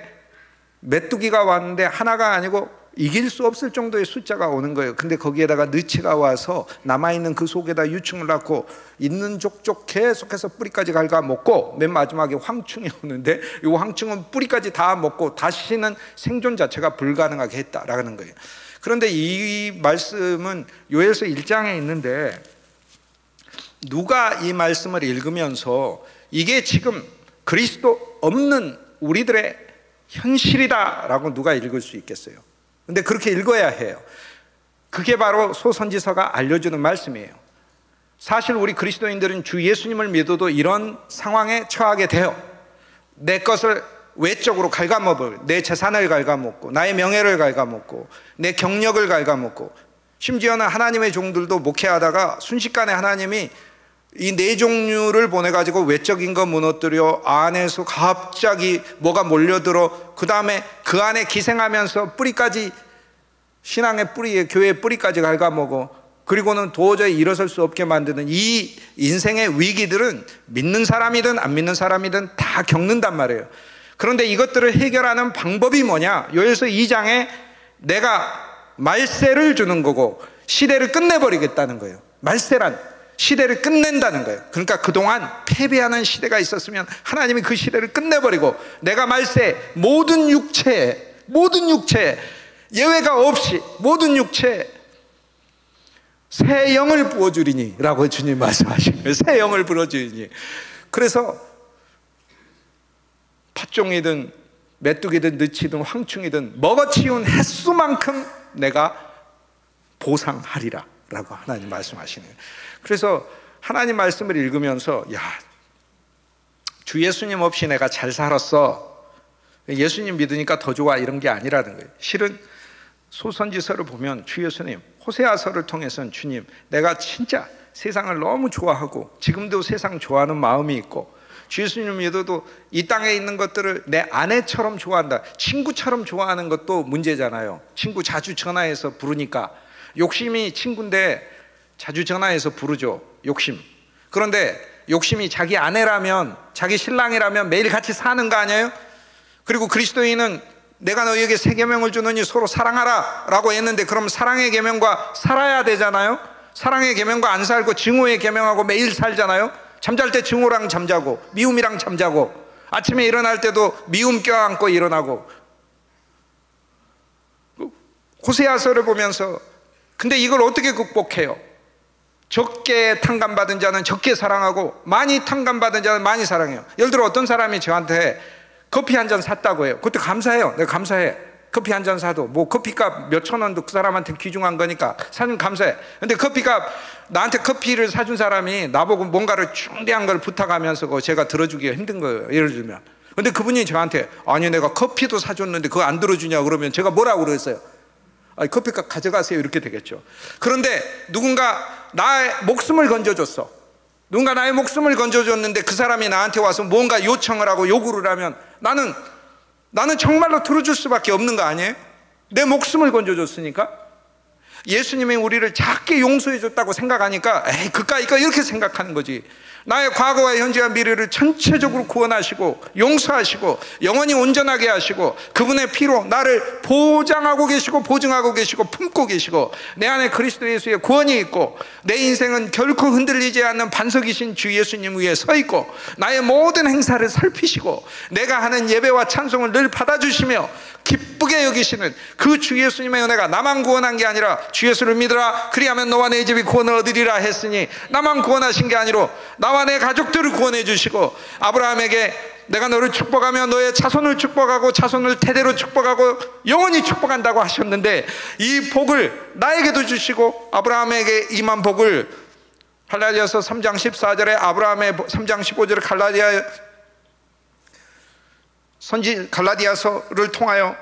메뚜기가 왔는데 하나가 아니고 이길 수 없을 정도의 숫자가 오는 거예요. 근데 거기에다가 느치가 와서 남아있는 그 속에다 유충을 낳고 있는 족족 계속해서 뿌리까지 갉아먹고, 맨 마지막에 황충이 오는데 이 황충은 뿌리까지 다 먹고 다시는 생존 자체가 불가능하게 했다라는 거예요. 그런데 이 말씀은 요엘서 1장에 있는데, 누가 이 말씀을 읽으면서 이게 지금 그리스도 없는 우리들의 현실이다라고 누가 읽을 수 있겠어요? 근데 그렇게 읽어야 해요. 그게 바로 소선지서가 알려주는 말씀이에요. 사실 우리 그리스도인들은 주 예수님을 믿어도 이런 상황에 처하게 돼요. 내 것을 외적으로 갉아먹고, 내 재산을 갉아먹고, 나의 명예를 갉아먹고, 내 경력을 갉아먹고, 심지어는 하나님의 종들도 목회하다가 순식간에 하나님이 이 네 종류를 보내가지고 외적인 거 무너뜨려 안에서 갑자기 뭐가 몰려들어, 그 다음에 그 안에 기생하면서 뿌리까지, 신앙의 뿌리에, 교회의 뿌리까지 갉아먹어, 그리고는 도저히 일어설 수 없게 만드는 이 인생의 위기들은 믿는 사람이든 안 믿는 사람이든 다 겪는단 말이에요. 그런데 이것들을 해결하는 방법이 뭐냐? 요엘서 2장에 내가 말세를 주는 거고 시대를 끝내버리겠다는 거예요. 말세란 시대를 끝낸다는 거예요. 그러니까 그동안 패배하는 시대가 있었으면 하나님이 그 시대를 끝내버리고, 내가 말세 모든 육체에 예외가 없이 모든 육체에 새 영을 부어주리니 라고 주님 말씀하신 거예요. 새 영을 부어주리니. 그래서 팥종이든 메뚜기든 느치든 황충이든 먹어치운 횟수만큼 내가 보상하리라 라고 하나님 말씀하시네요. 그래서 하나님 말씀을 읽으면서, 야, 주 예수님 없이 내가 잘 살았어, 예수님 믿으니까 더 좋아, 이런 게 아니라는 거예요. 실은 소선지서를 보면 주 예수님, 호세아서를 통해서는 주님, 내가 진짜 세상을 너무 좋아하고 지금도 세상 좋아하는 마음이 있고, 주 예수님 믿어도 이 땅에 있는 것들을 내 아내처럼 좋아한다, 친구처럼 좋아하는 것도 문제잖아요. 친구 자주 전화해서 부르니까 욕심이 친구인데 자주 전화해서 부르죠. 욕심. 그런데 욕심이 자기 아내라면, 자기 신랑이라면 매일 같이 사는 거 아니에요? 그리고 그리스도인은 내가 너희에게 새 계명을 주느니 서로 사랑하라 라고 했는데, 그럼 사랑의 계명과 살아야 되잖아요. 사랑의 계명과 안 살고 증오의 계명하고 매일 살잖아요. 잠잘 때 증오랑 잠자고 미움이랑 잠자고, 아침에 일어날 때도 미움 껴안고 일어나고. 호세아서를 보면서, 근데 이걸 어떻게 극복해요? 적게 탕감받은 자는 적게 사랑하고 많이 탕감받은 자는 많이 사랑해요. 예를 들어 어떤 사람이 저한테 커피 한 잔 샀다고 해요. 그것도 감사해요. 내가 감사해. 커피 한 잔 사도 뭐 커피값 몇천 원도 그 사람한테 귀중한 거니까 사준 감사해. 근데 커피값, 나한테 커피를 사준 사람이 나보고 뭔가를 중대한 걸 부탁하면서 그거 제가 들어주기가 힘든 거예요. 예를 들면. 근데 그분이 저한테, 아니 내가 커피도 사줬는데 그거 안 들어주냐 그러면 제가 뭐라고 그랬어요? 아니, 커피값 가져가세요, 이렇게 되겠죠. 그런데 누군가 나의 목숨을 건져줬어. 누군가 나의 목숨을 건져줬는데 그 사람이 나한테 와서 뭔가 요청을 하고 요구를 하면 나는 정말로 들어줄 수밖에 없는 거 아니에요? 내 목숨을 건져줬으니까. 예수님이 우리를 작게 용서해 줬다고 생각하니까 에이 그까이까 이렇게 생각하는 거지. 나의 과거와 현재와 미래를 전체적으로 구원하시고 용서하시고 영원히 온전하게 하시고 그분의 피로 나를 보장하고 계시고 보증하고 계시고 품고 계시고, 내 안에 그리스도 예수의 구원이 있고 내 인생은 결코 흔들리지 않는 반석이신 주 예수님 위에 서 있고, 나의 모든 행사를 살피시고 내가 하는 예배와 찬송을 늘 받아주시며 기쁘게 여기시는 그 주 예수님의 은혜가 나만 구원한 게 아니라 주 예수를 믿으라 그리하면 너와 내 집이 구원을 얻으리라 했으니, 나만 구원하신 게 아니라 나와 내 가족들을 구원해 주시고, 아브라함에게 내가 너를 축복하며 너의 자손을 축복하고 자손을 대대로 축복하고 영원히 축복한다고 하셨는데, 이 복을 나에게도 주시고 아브라함에게 임한 복을 갈라디아서 3장 14절에 아브라함의 3장 15절에 갈라디아서를 통하여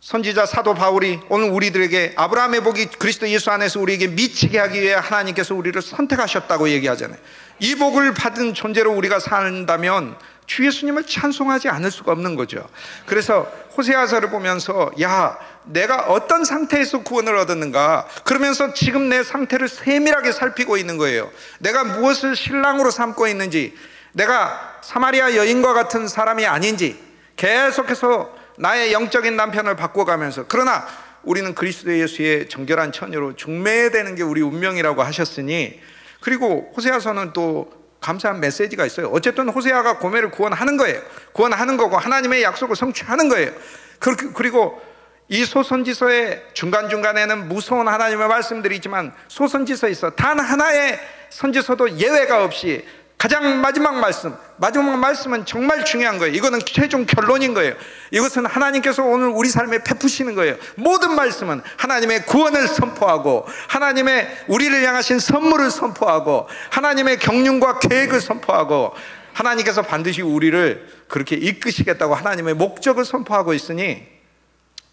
선지자 사도 바울이 오늘 우리들에게 아브라함의 복이 그리스도 예수 안에서 우리에게 미치게 하기 위해 하나님께서 우리를 선택하셨다고 얘기하잖아요. 이 복을 받은 존재로 우리가 산다면 주 예수님을 찬송하지 않을 수가 없는 거죠. 그래서 호세아서를 보면서 야, 내가 어떤 상태에서 구원을 얻었는가, 그러면서 지금 내 상태를 세밀하게 살피고 있는 거예요. 내가 무엇을 신랑으로 삼고 있는지, 내가 사마리아 여인과 같은 사람이 아닌지 계속해서 나의 영적인 남편을 바꿔가면서, 그러나 우리는 그리스도 예수의 정결한 처녀로 중매되는 게 우리 운명이라고 하셨으니, 그리고 호세아서는 또 감사한 메시지가 있어요. 어쨌든 호세아가 고멜을 구원하는 거예요. 구원하는 거고 하나님의 약속을 성취하는 거예요. 그리고 이 소선지서의 중간중간에는 무서운 하나님의 말씀들이 있지만 소선지서에서 단 하나의 선지서도 예외가 없이 가장 마지막 말씀은 정말 중요한 거예요. 이거는 최종 결론인 거예요. 이것은 하나님께서 오늘 우리 삶에 베푸시는 거예요. 모든 말씀은 하나님의 구원을 선포하고, 하나님의 우리를 향하신 선물을 선포하고, 하나님의 경륜과 계획을 선포하고, 하나님께서 반드시 우리를 그렇게 이끄시겠다고 하나님의 목적을 선포하고 있으니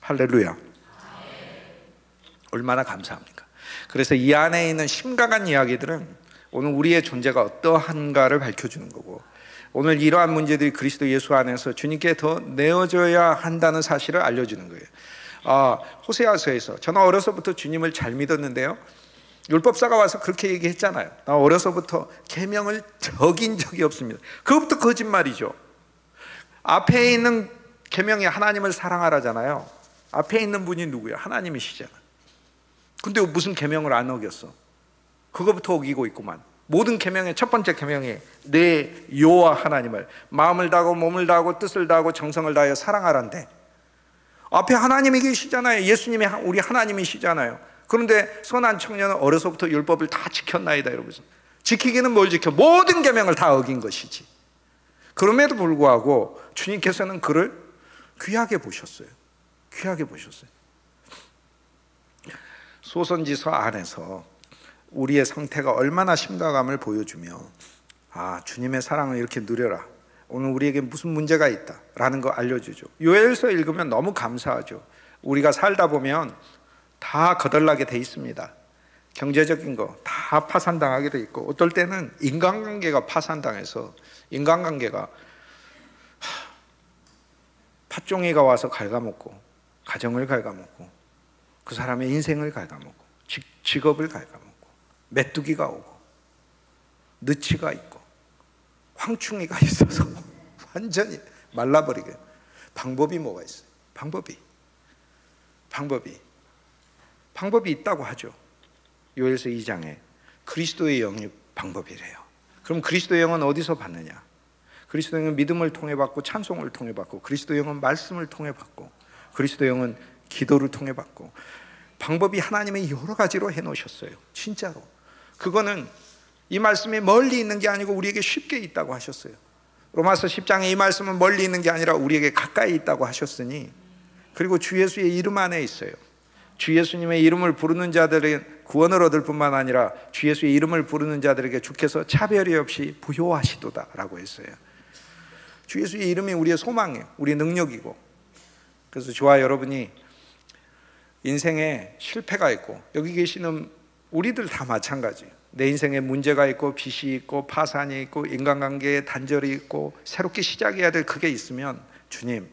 할렐루야, 얼마나 감사합니까? 그래서 이 안에 있는 심각한 이야기들은 오늘 우리의 존재가 어떠한가를 밝혀주는 거고, 오늘 이러한 문제들이 그리스도 예수 안에서 주님께 더 내어져야 한다는 사실을 알려주는 거예요. 호세아서에서 저는 어려서부터 주님을 잘 믿었는데요, 율법사가 와서 그렇게 얘기했잖아요. 나 어려서부터 계명을 어긴 적이 없습니다. 그것부터 거짓말이죠. 앞에 있는 계명이 하나님을 사랑하라잖아요. 앞에 있는 분이 누구야? 하나님이시잖아. 근데 무슨 계명을 안 어겼어? 그거부터 어기고 있구만. 모든 계명의 첫 번째 계명이 내 여호와 하나님을 마음을 다하고 몸을 다하고 뜻을 다하고 정성을 다하여 사랑하란데, 앞에 하나님이 계시잖아요. 예수님이 우리 하나님이시잖아요. 그런데 선한 청년은 어려서부터 율법을 다 지켰나이다 이러면서, 지키기는 뭘 지켜? 모든 계명을 다 어긴 것이지. 그럼에도 불구하고 주님께서는 그를 귀하게 보셨어요. 귀하게 보셨어요. 소선지서 안에서 우리의 상태가 얼마나 심각함을 보여주며, 주님의 사랑을 이렇게 누려라, 오늘 우리에게 무슨 문제가 있다 라는 거 알려주죠. 요엘서 읽으면 너무 감사하죠. 우리가 살다 보면 다 거덜나게 돼 있습니다. 경제적인 거 다 파산당하게 돼 있고, 어떨 때는 인간관계가 파산당해서 인간관계가 팥종이가 와서 갉아먹고, 가정을 갉아먹고, 그 사람의 인생을 갉아먹고, 직업을 갉아먹고, 메뚜기가 오고, 느치가 있고, 황충이가 있어서 완전히 말라버리게. 방법이 뭐가 있어요? 방법이 있다고 하죠. 요엘서 2장에 그리스도의 영이 방법이래요. 그럼 그리스도의 영은 어디서 받느냐? 그리스도의 영은 믿음을 통해 받고, 찬송을 통해 받고, 그리스도의 영은 말씀을 통해 받고, 그리스도의 영은 기도를 통해 받고, 방법이 하나님의 여러 가지로 해놓으셨어요. 진짜로. 그거는 이 말씀이 멀리 있는 게 아니고 우리에게 쉽게 있다고 하셨어요. 로마서 10장에 이 말씀은 멀리 있는 게 아니라 우리에게 가까이 있다고 하셨으니, 그리고 주 예수의 이름 안에 있어요. 주 예수님의 이름을 부르는 자들은 구원을 얻을 뿐만 아니라 주 예수의 이름을 부르는 자들에게 주께서 차별이 없이 부요하시도다 라고 했어요. 주 예수의 이름이 우리의 소망이에요. 우리의 능력이고. 그래서 저와 여러분이 인생에 실패가 있고, 여기 계시는 우리들 다 마찬가지예요. 내 인생에 문제가 있고, 빚이 있고, 파산이 있고, 인간관계에 단절이 있고, 새롭게 시작해야 될 그게 있으면, 주님,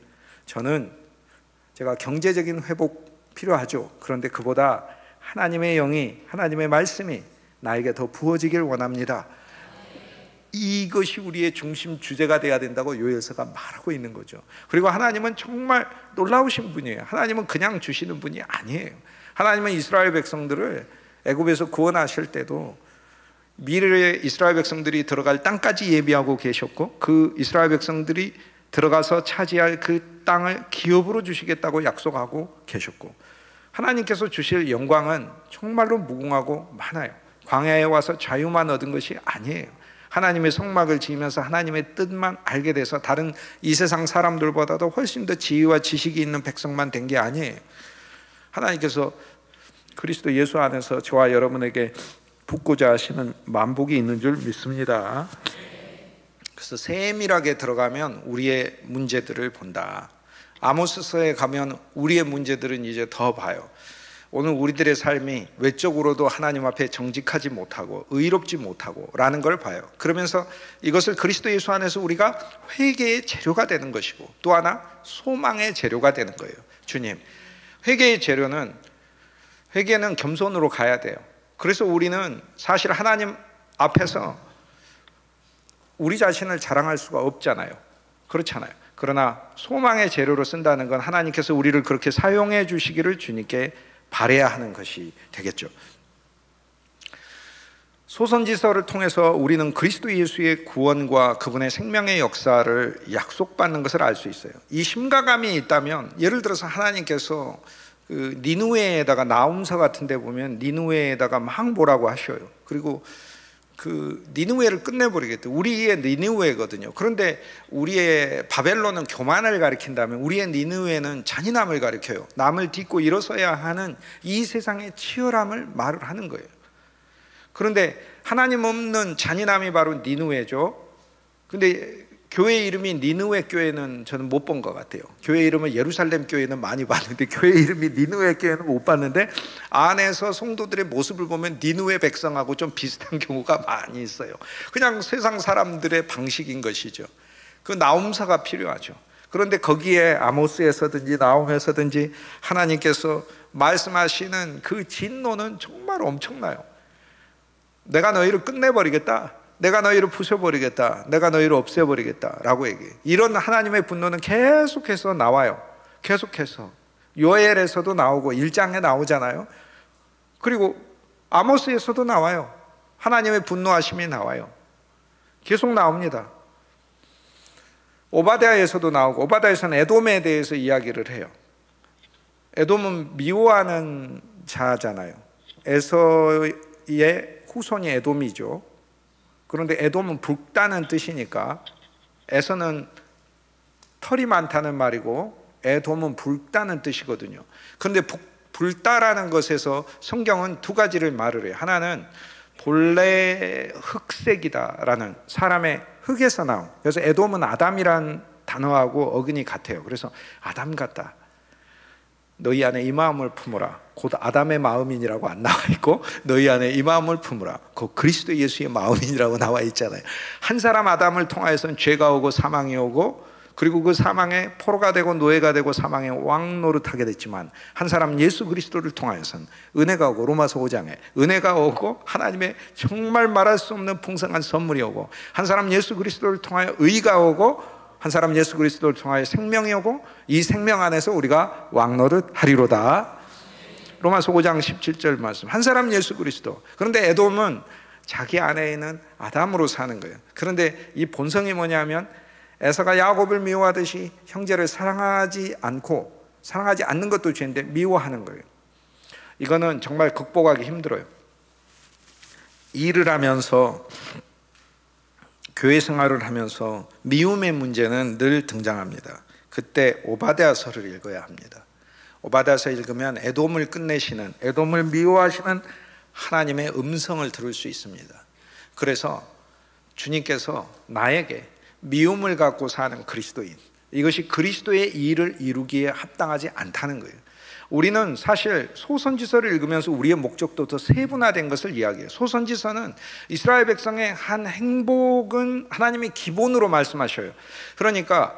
제가 경제적인 회복 필요하죠. 그런데 그보다 하나님의 영이, 하나님의 말씀이 나에게 더 부어지길 원합니다. 이것이 우리의 중심 주제가 돼야 된다고 요엘서가 말하고 있는 거죠. 그리고 하나님은 정말 놀라우신 분이에요. 하나님은 그냥 주시는 분이 아니에요. 하나님은 이스라엘 백성들을 애굽에서 구원하실 때도 미래의 이스라엘 백성들이 들어갈 땅까지 예비하고 계셨고, 그 이스라엘 백성들이 들어가서 차지할 그 땅을 기업으로 주시겠다고 약속하고 계셨고, 하나님께서 주실 영광은 정말로 무궁하고 많아요. 광야에 와서 자유만 얻은 것이 아니에요. 하나님의 성막을 지으면서 하나님의 뜻만 알게 돼서 다른 이 세상 사람들보다도 훨씬 더 지혜와 지식이 있는 백성만 된 게 아니에요. 하나님께서 그리스도 예수 안에서 저와 여러분에게 붓고자 하시는 만복이 있는 줄 믿습니다. 그래서 세밀하게 들어가면 우리의 문제들을 본다. 아모스서에 가면 우리의 문제들은 이제 더 봐요. 오늘 우리들의 삶이 외적으로도 하나님 앞에 정직하지 못하고 의롭지 못하고 라는 걸 봐요. 그러면서 이것을 그리스도 예수 안에서 우리가 회개의 재료가 되는 것이고, 또 하나 소망의 재료가 되는 거예요. 주님, 회개의 재료는, 회개는 겸손으로 가야 돼요. 그래서 우리는 사실 하나님 앞에서 우리 자신을 자랑할 수가 없잖아요. 그렇잖아요. 그러나 소망의 재료로 쓴다는 건 하나님께서 우리를 그렇게 사용해 주시기를 주님께 바라야 하는 것이 되겠죠. 소선지서를 통해서 우리는 그리스도 예수의 구원과 그분의 생명의 역사를 약속받는 것을 알 수 있어요. 이 심가감이 있다면, 예를 들어서 하나님께서 그 니느웨에다가, 나훔서 같은 데 보면 니느웨에다가 막 뭐라고 하셔요. 그리고 그 니느웨를 끝내버리겠다. 우리의 니느웨거든요. 그런데 우리의 바벨론은 교만을 가리킨다면 우리의 니느웨는 잔인함을 가리켜요. 남을 딛고 일어서야 하는 이 세상의 치열함을 말을 하는 거예요. 그런데 하나님 없는 잔인함이 바로 니느웨죠. 근데 교회 이름이 니느웨 교회는 저는 못 본 것 같아요. 교회 이름은 예루살렘 교회는 많이 봤는데 교회 이름이 니느웨 교회는 못 봤는데, 안에서 성도들의 모습을 보면 니느웨 백성하고 좀 비슷한 경우가 많이 있어요. 그냥 세상 사람들의 방식인 것이죠. 그 나훔사가 필요하죠. 그런데 거기에 아모스에서든지 나훔에서든지 하나님께서 말씀하시는 그 진노는 정말 엄청나요. 내가 너희를 끝내버리겠다, 내가 너희를 부숴버리겠다, 내가 너희를 없애버리겠다 라고 얘기해요. 이런 하나님의 분노는 계속해서 나와요. 계속해서 요엘에서도 나오고 1장에 나오잖아요. 그리고 아모스에서도 나와요. 하나님의 분노하심이 나와요. 계속 나옵니다. 오바댜에서도 나오고, 오바댜에서는 에돔에 대해서 이야기를 해요. 에돔은 미워하는 자잖아요. 에서의 후손이 에돔이죠. 그런데 에돔은 붉다는 뜻이니까, 에서는 털이 많다는 말이고 에돔은 붉다는 뜻이거든요. 그런데 붉다라는 것에서 성경은 두 가지를 말을 해요. 하나는 본래 흑색이다라는, 사람의 흙에서 나온, 그래서 에돔은 아담이란 단어하고 어근이 같아요. 그래서 아담 같다, 너희 안에 이 마음을 품으라, 곧 아담의 마음이니라고 안 나와 있고, 너희 안에 이 마음을 품으라, 곧 그리스도 예수의 마음이니라고 나와 있잖아요. 한 사람 아담을 통하여서는 죄가 오고 사망이 오고, 그리고 그 사망의 포로가 되고 노예가 되고 사망의 왕 노릇하게 됐지만, 한 사람 예수 그리스도를 통하여서는 은혜가 오고, 로마서 5장에 은혜가 오고 하나님의 정말 말할 수 없는 풍성한 선물이 오고, 한 사람 예수 그리스도를 통하여 의가 오고, 한 사람 예수 그리스도를 통하여 생명이 오고, 이 생명 안에서 우리가 왕노릇 하리로다. 로마서 5장 17절 말씀. 한 사람 예수 그리스도. 그런데 에돔은 자기 안에 있는 아담으로 사는 거예요. 그런데 이 본성이 뭐냐면, 에서가 야곱을 미워하듯이 형제를 사랑하지 않는 것도 죄인데 미워하는 거예요. 이거는 정말 극복하기 힘들어요. 일을 하면서, 교회 생활을 하면서 미움의 문제는 늘 등장합니다. 그때 오바댜서를 읽어야 합니다. 오바댜서 읽으면 에돔을 끝내시는, 에돔을 미워하시는 하나님의 음성을 들을 수 있습니다. 그래서 주님께서 나에게 미움을 갖고 사는 그리스도인, 이것이 그리스도의 일을 이루기에 합당하지 않다는 거예요. 우리는 사실 소선지서를 읽으면서 우리의 목적도 더 세분화된 것을 이야기해요. 소선지서는 이스라엘 백성의 한 행복은 하나님이 기본으로 말씀하셔요. 그러니까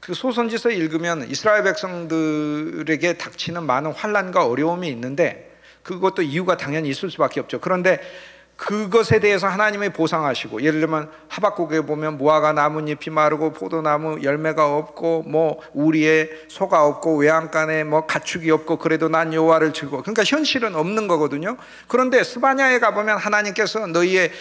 그 소선지서 읽으면 이스라엘 백성들에게 닥치는 많은 환난과 어려움이 있는데, 그것도 이유가 당연히 있을 수밖에 없죠. 그런데 그것에 대해서 하나님이 보상하시고, 예를 들면 하박국에 보면 무화과 나뭇잎이 마르고 포도나무 열매가 없고 뭐 우리에 소가 없고 외양간에 뭐 가축이 없고 그래도 난 여호와를 즐거워. 그러니까 현실은 없는 거거든요. 그런데 스바냐에 가보면 하나님께서 너희의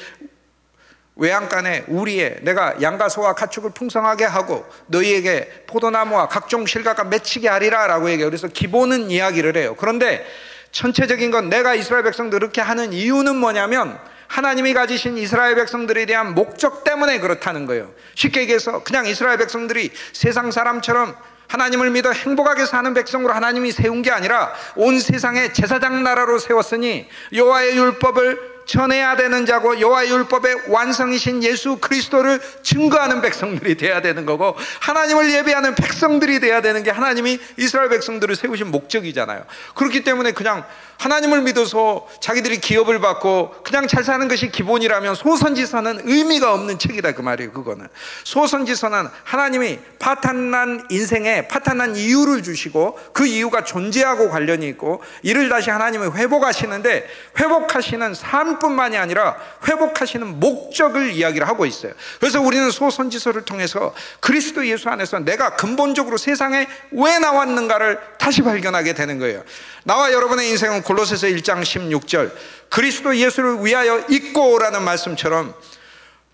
외양간에 우리에 내가 양과 소와 가축을 풍성하게 하고 너희에게 포도나무와 각종 실과가 맺히게 하리라 라고 얘기해요. 그래서 기본은 이야기를 해요. 그런데 전체적인 건, 내가 이스라엘 백성들 이렇게 하는 이유는 뭐냐면 하나님이 가지신 이스라엘 백성들에 대한 목적 때문에 그렇다는 거예요. 쉽게 얘기해서 그냥 이스라엘 백성들이 세상 사람처럼 하나님을 믿어 행복하게 사는 백성으로 하나님이 세운 게 아니라 온 세상에 제사장 나라로 세웠으니 여호와의 율법을 전해야 되는 자고 여호와의 율법의 완성이신 예수 그리스도를 증거하는 백성들이 돼야 되는 거고, 하나님을 예배하는 백성들이 돼야 되는 게 하나님이 이스라엘 백성들을 세우신 목적이잖아요. 그렇기 때문에 그냥 하나님을 믿어서 자기들이 기업을 받고 그냥 잘 사는 것이 기본이라면 소선지서는 의미가 없는 책이다 그 말이에요. 그거는 소선지서는 하나님이 파탄난 인생에 파탄난 이유를 주시고 그 이유가 존재하고 관련이 있고 이를 다시 하나님이 회복하시는데, 회복하시는 삶뿐만이 아니라 회복하시는 목적을 이야기를 하고 있어요. 그래서 우리는 소선지서를 통해서 그리스도 예수 안에서 내가 근본적으로 세상에 왜 나왔는가를 다시 발견하게 되는 거예요. 나와 여러분의 인생은 골로새서 1장 16절 그리스도 예수를 위하여 있고라는 말씀처럼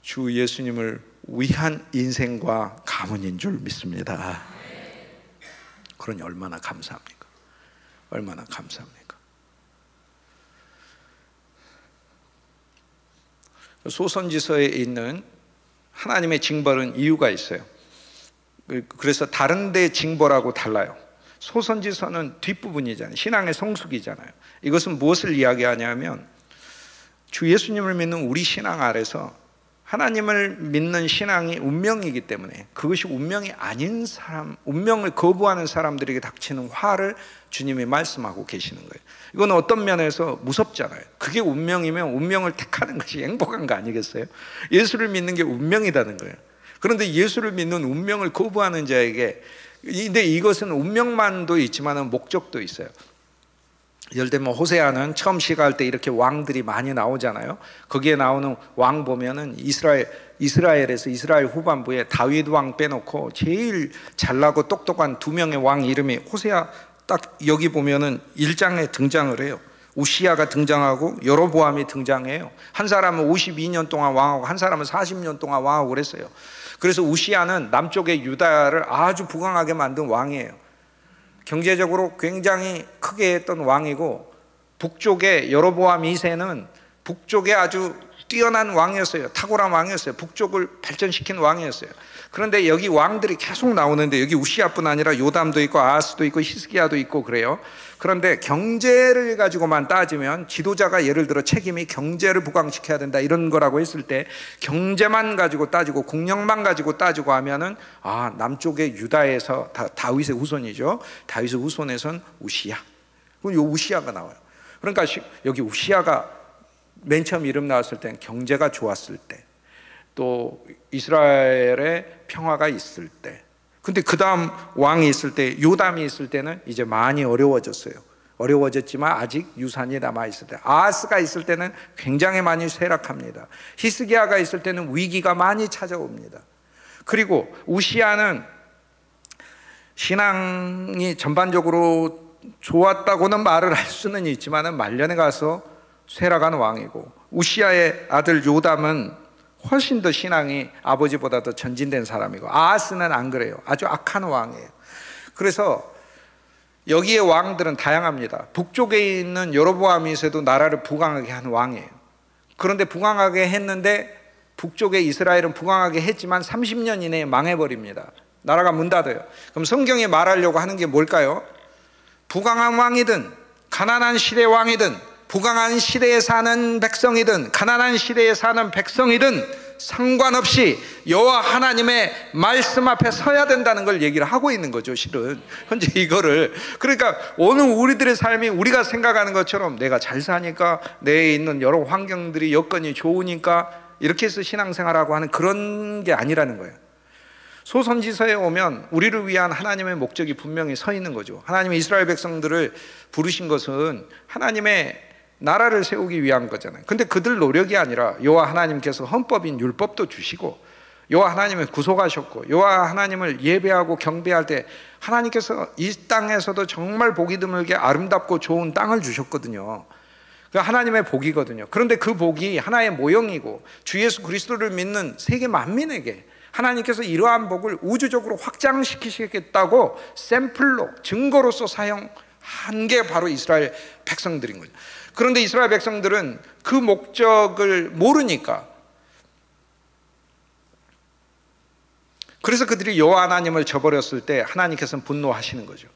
주 예수님을 위한 인생과 가문인 줄 믿습니다. 그러니 얼마나 감사합니까? 얼마나 감사합니까? 소선지서에 있는 하나님의 징벌은 이유가 있어요. 그래서 다른 데 징벌하고 달라요. 소선지서는 뒷부분이잖아요. 신앙의 성숙이잖아요. 이것은 무엇을 이야기하냐면 주 예수님을 믿는 우리 신앙 아래서 하나님을 믿는 신앙이 운명이기 때문에 그것이 운명이 아닌 사람, 운명을 거부하는 사람들에게 닥치는 화를 주님이 말씀하고 계시는 거예요. 이건 어떤 면에서 무섭잖아요. 그게 운명이면 운명을 택하는 것이 행복한 거 아니겠어요? 예수를 믿는 게 운명이라는 거예요. 그런데 예수를 믿는 운명을 거부하는 자에게, 근데 이것은 운명만도 있지만 목적도 있어요. 예를 들면 호세아는 처음 시작할 때 이렇게 왕들이 많이 나오잖아요. 거기에 나오는 왕 보면은 이스라엘에서 이스라엘 후반부에 다윗 왕 빼놓고 제일 잘나고 똑똑한 두 명의 왕 이름이 호세아, 딱 여기 보면은 1장에 등장을 해요. 우시야가 등장하고 여로보암이 등장해요. 한 사람은 52년 동안 왕하고 한 사람은 40년 동안 왕하고 그랬어요. 그래서 우시야는 남쪽의 유다를 아주 부강하게 만든 왕이에요. 경제적으로 굉장히 크게 했던 왕이고, 북쪽의 여로보암 2세는 북쪽에 아주 뛰어난 왕이었어요. 탁월한 왕이었어요. 북쪽을 발전시킨 왕이었어요. 그런데 여기 왕들이 계속 나오는데 여기 우시야뿐 아니라 요담도 있고 아하스도 있고 히스기야도 있고 그래요. 그런데 경제를 가지고만 따지면 지도자가 예를 들어 책임이 경제를 부강시켜야 된다 이런 거라고 했을 때 경제만 가지고 따지고 국력만 가지고 따지고 하면은 남쪽의 유다에서 다윗의 후손이죠. 다윗의 후손에선 우시야. 그럼 요 우시야가 나와요. 그러니까 여기 우시야가 맨 처음 이름 나왔을 땐 경제가 좋았을 때, 또 이스라엘의 평화가 있을 때, 근데 그 다음 왕이 있을 때, 요담이 있을 때는 이제 많이 어려워졌어요. 어려워졌지만 아직 유산이 남아있을 때, 아하스가 있을 때는 굉장히 많이 쇠락합니다. 히스기야가 있을 때는 위기가 많이 찾아옵니다. 그리고 우시야는 신앙이 전반적으로 좋았다고는 말을 할 수는 있지만 말년에 가서 쇠락한 왕이고, 우시야의 아들 요담은 훨씬 더 신앙이 아버지보다 더 전진된 사람이고, 아하스는 안 그래요. 아주 악한 왕이에요. 그래서 여기에 왕들은 다양합니다. 북쪽에 있는 여로보암 2세도 나라를 부강하게 한 왕이에요. 그런데 부강하게 했는데 북쪽의 이스라엘은 부강하게 했지만 30년 이내에 망해버립니다. 나라가 문 닫아요. 그럼 성경이 말하려고 하는 게 뭘까요? 부강한 왕이든 가난한 시대 왕이든 부강한 시대에 사는 백성이든 가난한 시대에 사는 백성이든 상관없이 여호와 하나님의 말씀 앞에 서야 된다는 걸 얘기를 하고 있는 거죠. 실은 현재 이거를, 그러니까 오늘 우리들의 삶이 우리가 생각하는 것처럼 내가 잘 사니까, 내에 있는 여러 환경들이 여건이 좋으니까 이렇게 해서 신앙생활하고 하는 그런 게 아니라는 거예요. 소선지서에 오면 우리를 위한 하나님의 목적이 분명히 서 있는 거죠. 하나님이 이스라엘 백성들을 부르신 것은 하나님의 나라를 세우기 위한 거잖아요. 근데 그들 노력이 아니라 여호와 하나님께서 헌법인 율법도 주시고, 여호와 하나님을 구속하셨고, 여호와 하나님을 예배하고 경배할 때 하나님께서 이 땅에서도 정말 보기 드물게 아름답고 좋은 땅을 주셨거든요. 그 하나님의 복이거든요. 그런데 그 복이 하나의 모형이고, 주 예수 그리스도를 믿는 세계 만민에게 하나님께서 이러한 복을 우주적으로 확장시키시겠다고 샘플로, 증거로서 사용한 게 바로 이스라엘 백성들인 거죠. 그런데 이스라엘 백성들은 그 목적을 모르니까, 그래서 그들이 여호와 하나님을 저버렸을 때 하나님께서는 분노하시는 거죠.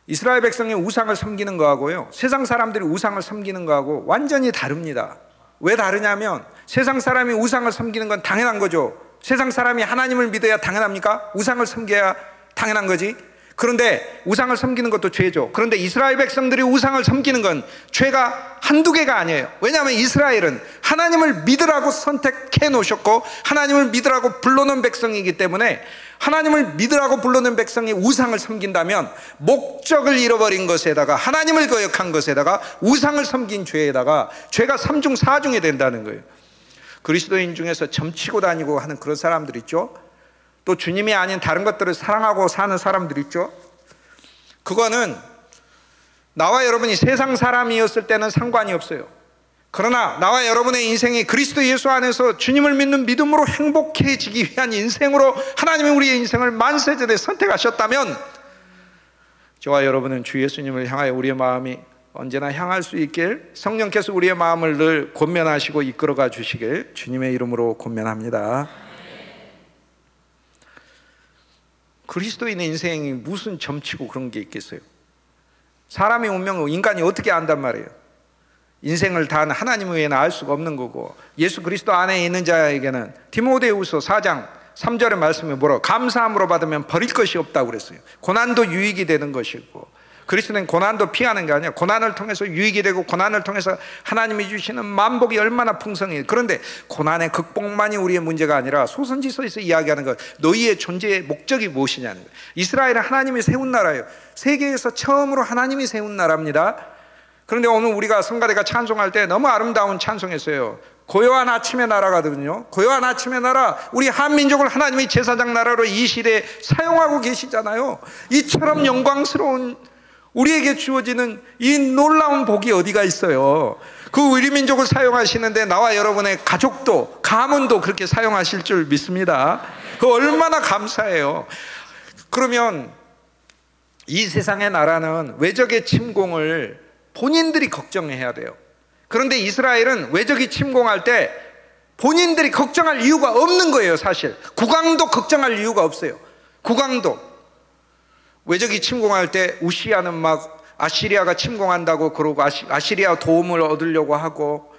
이스라엘 백성이 우상을 섬기는 거하고요, 세상 사람들이 우상을 섬기는 거하고 완전히 다릅니다. 왜 다르냐면 세상 사람이 우상을 섬기는 건 당연한 거죠. 세상 사람이 하나님을 믿어야 당연합니까? 우상을 섬겨야 당연한 거지. 그런데 우상을 섬기는 것도 죄죠. 그런데 이스라엘 백성들이 우상을 섬기는 건 죄가 한두 개가 아니에요. 왜냐하면 이스라엘은 하나님을 믿으라고 선택해 놓으셨고 하나님을 믿으라고 불러놓은 백성이기 때문에 하나님을 믿으라고 불러놓은 백성이 우상을 섬긴다면 목적을 잃어버린 것에다가 하나님을 거역한 것에다가 우상을 섬긴 죄에다가 죄가 3중 4중이 된다는 거예요. 그리스도인 중에서 점치고 다니고 하는 그런 사람들 있죠. 또 주님이 아닌 다른 것들을 사랑하고 사는 사람들 있죠. 그거는 나와 여러분이 세상 사람이었을 때는 상관이 없어요. 그러나 나와 여러분의 인생이 그리스도 예수 안에서 주님을 믿는 믿음으로 행복해지기 위한 인생으로 하나님이 우리의 인생을 만세전에 선택하셨다면 저와 여러분은 주 예수님을 향하여 우리의 마음이 언제나 향할 수 있길 성령께서 우리의 마음을 늘 권면하시고 이끌어가 주시길 주님의 이름으로 권면합니다. 그리스도인의 인생이 무슨 점치고 그런 게 있겠어요? 사람의 운명을 인간이 어떻게 안단 말이에요? 인생을 다 하나님 외에는 알 수가 없는 거고 예수 그리스도 안에 있는 자에게는 디모데후서 4장 3절의 말씀에 뭐라고? 감사함으로 받으면 버릴 것이 없다고 그랬어요. 고난도 유익이 되는 것이고 그리스도는 고난도 피하는 게 아니야. 고난을 통해서 유익이 되고 고난을 통해서 하나님이 주시는 만복이 얼마나 풍성해요. 그런데 고난의 극복만이 우리의 문제가 아니라 소선지서에서 이야기하는 것 너희의 존재의 목적이 무엇이냐는 거예요. 이스라엘은 하나님이 세운 나라예요. 세계에서 처음으로 하나님이 세운 나라입니다. 그런데 오늘 우리가 성가대가 찬송할 때 너무 아름다운 찬송했어요. 고요한 아침의 나라거든요. 고요한 아침의 나라, 우리 한민족을 하나님이 제사장 나라로 이 시대에 사용하고 계시잖아요. 이처럼 영광스러운 우리에게 주어지는 이 놀라운 복이 어디가 있어요? 그 우리 민족을 사용하시는데 나와 여러분의 가족도 가문도 그렇게 사용하실 줄 믿습니다. 그 얼마나 감사해요. 그러면 이 세상의 나라는 외적의 침공을 본인들이 걱정해야 돼요. 그런데 이스라엘은 외적이 침공할 때 본인들이 걱정할 이유가 없는 거예요. 사실 국왕도 걱정할 이유가 없어요. 국왕도 외적이 침공할 때 우시아는 막 아시리아가 침공한다고 그러고 아시리아 도움을 얻으려고 하고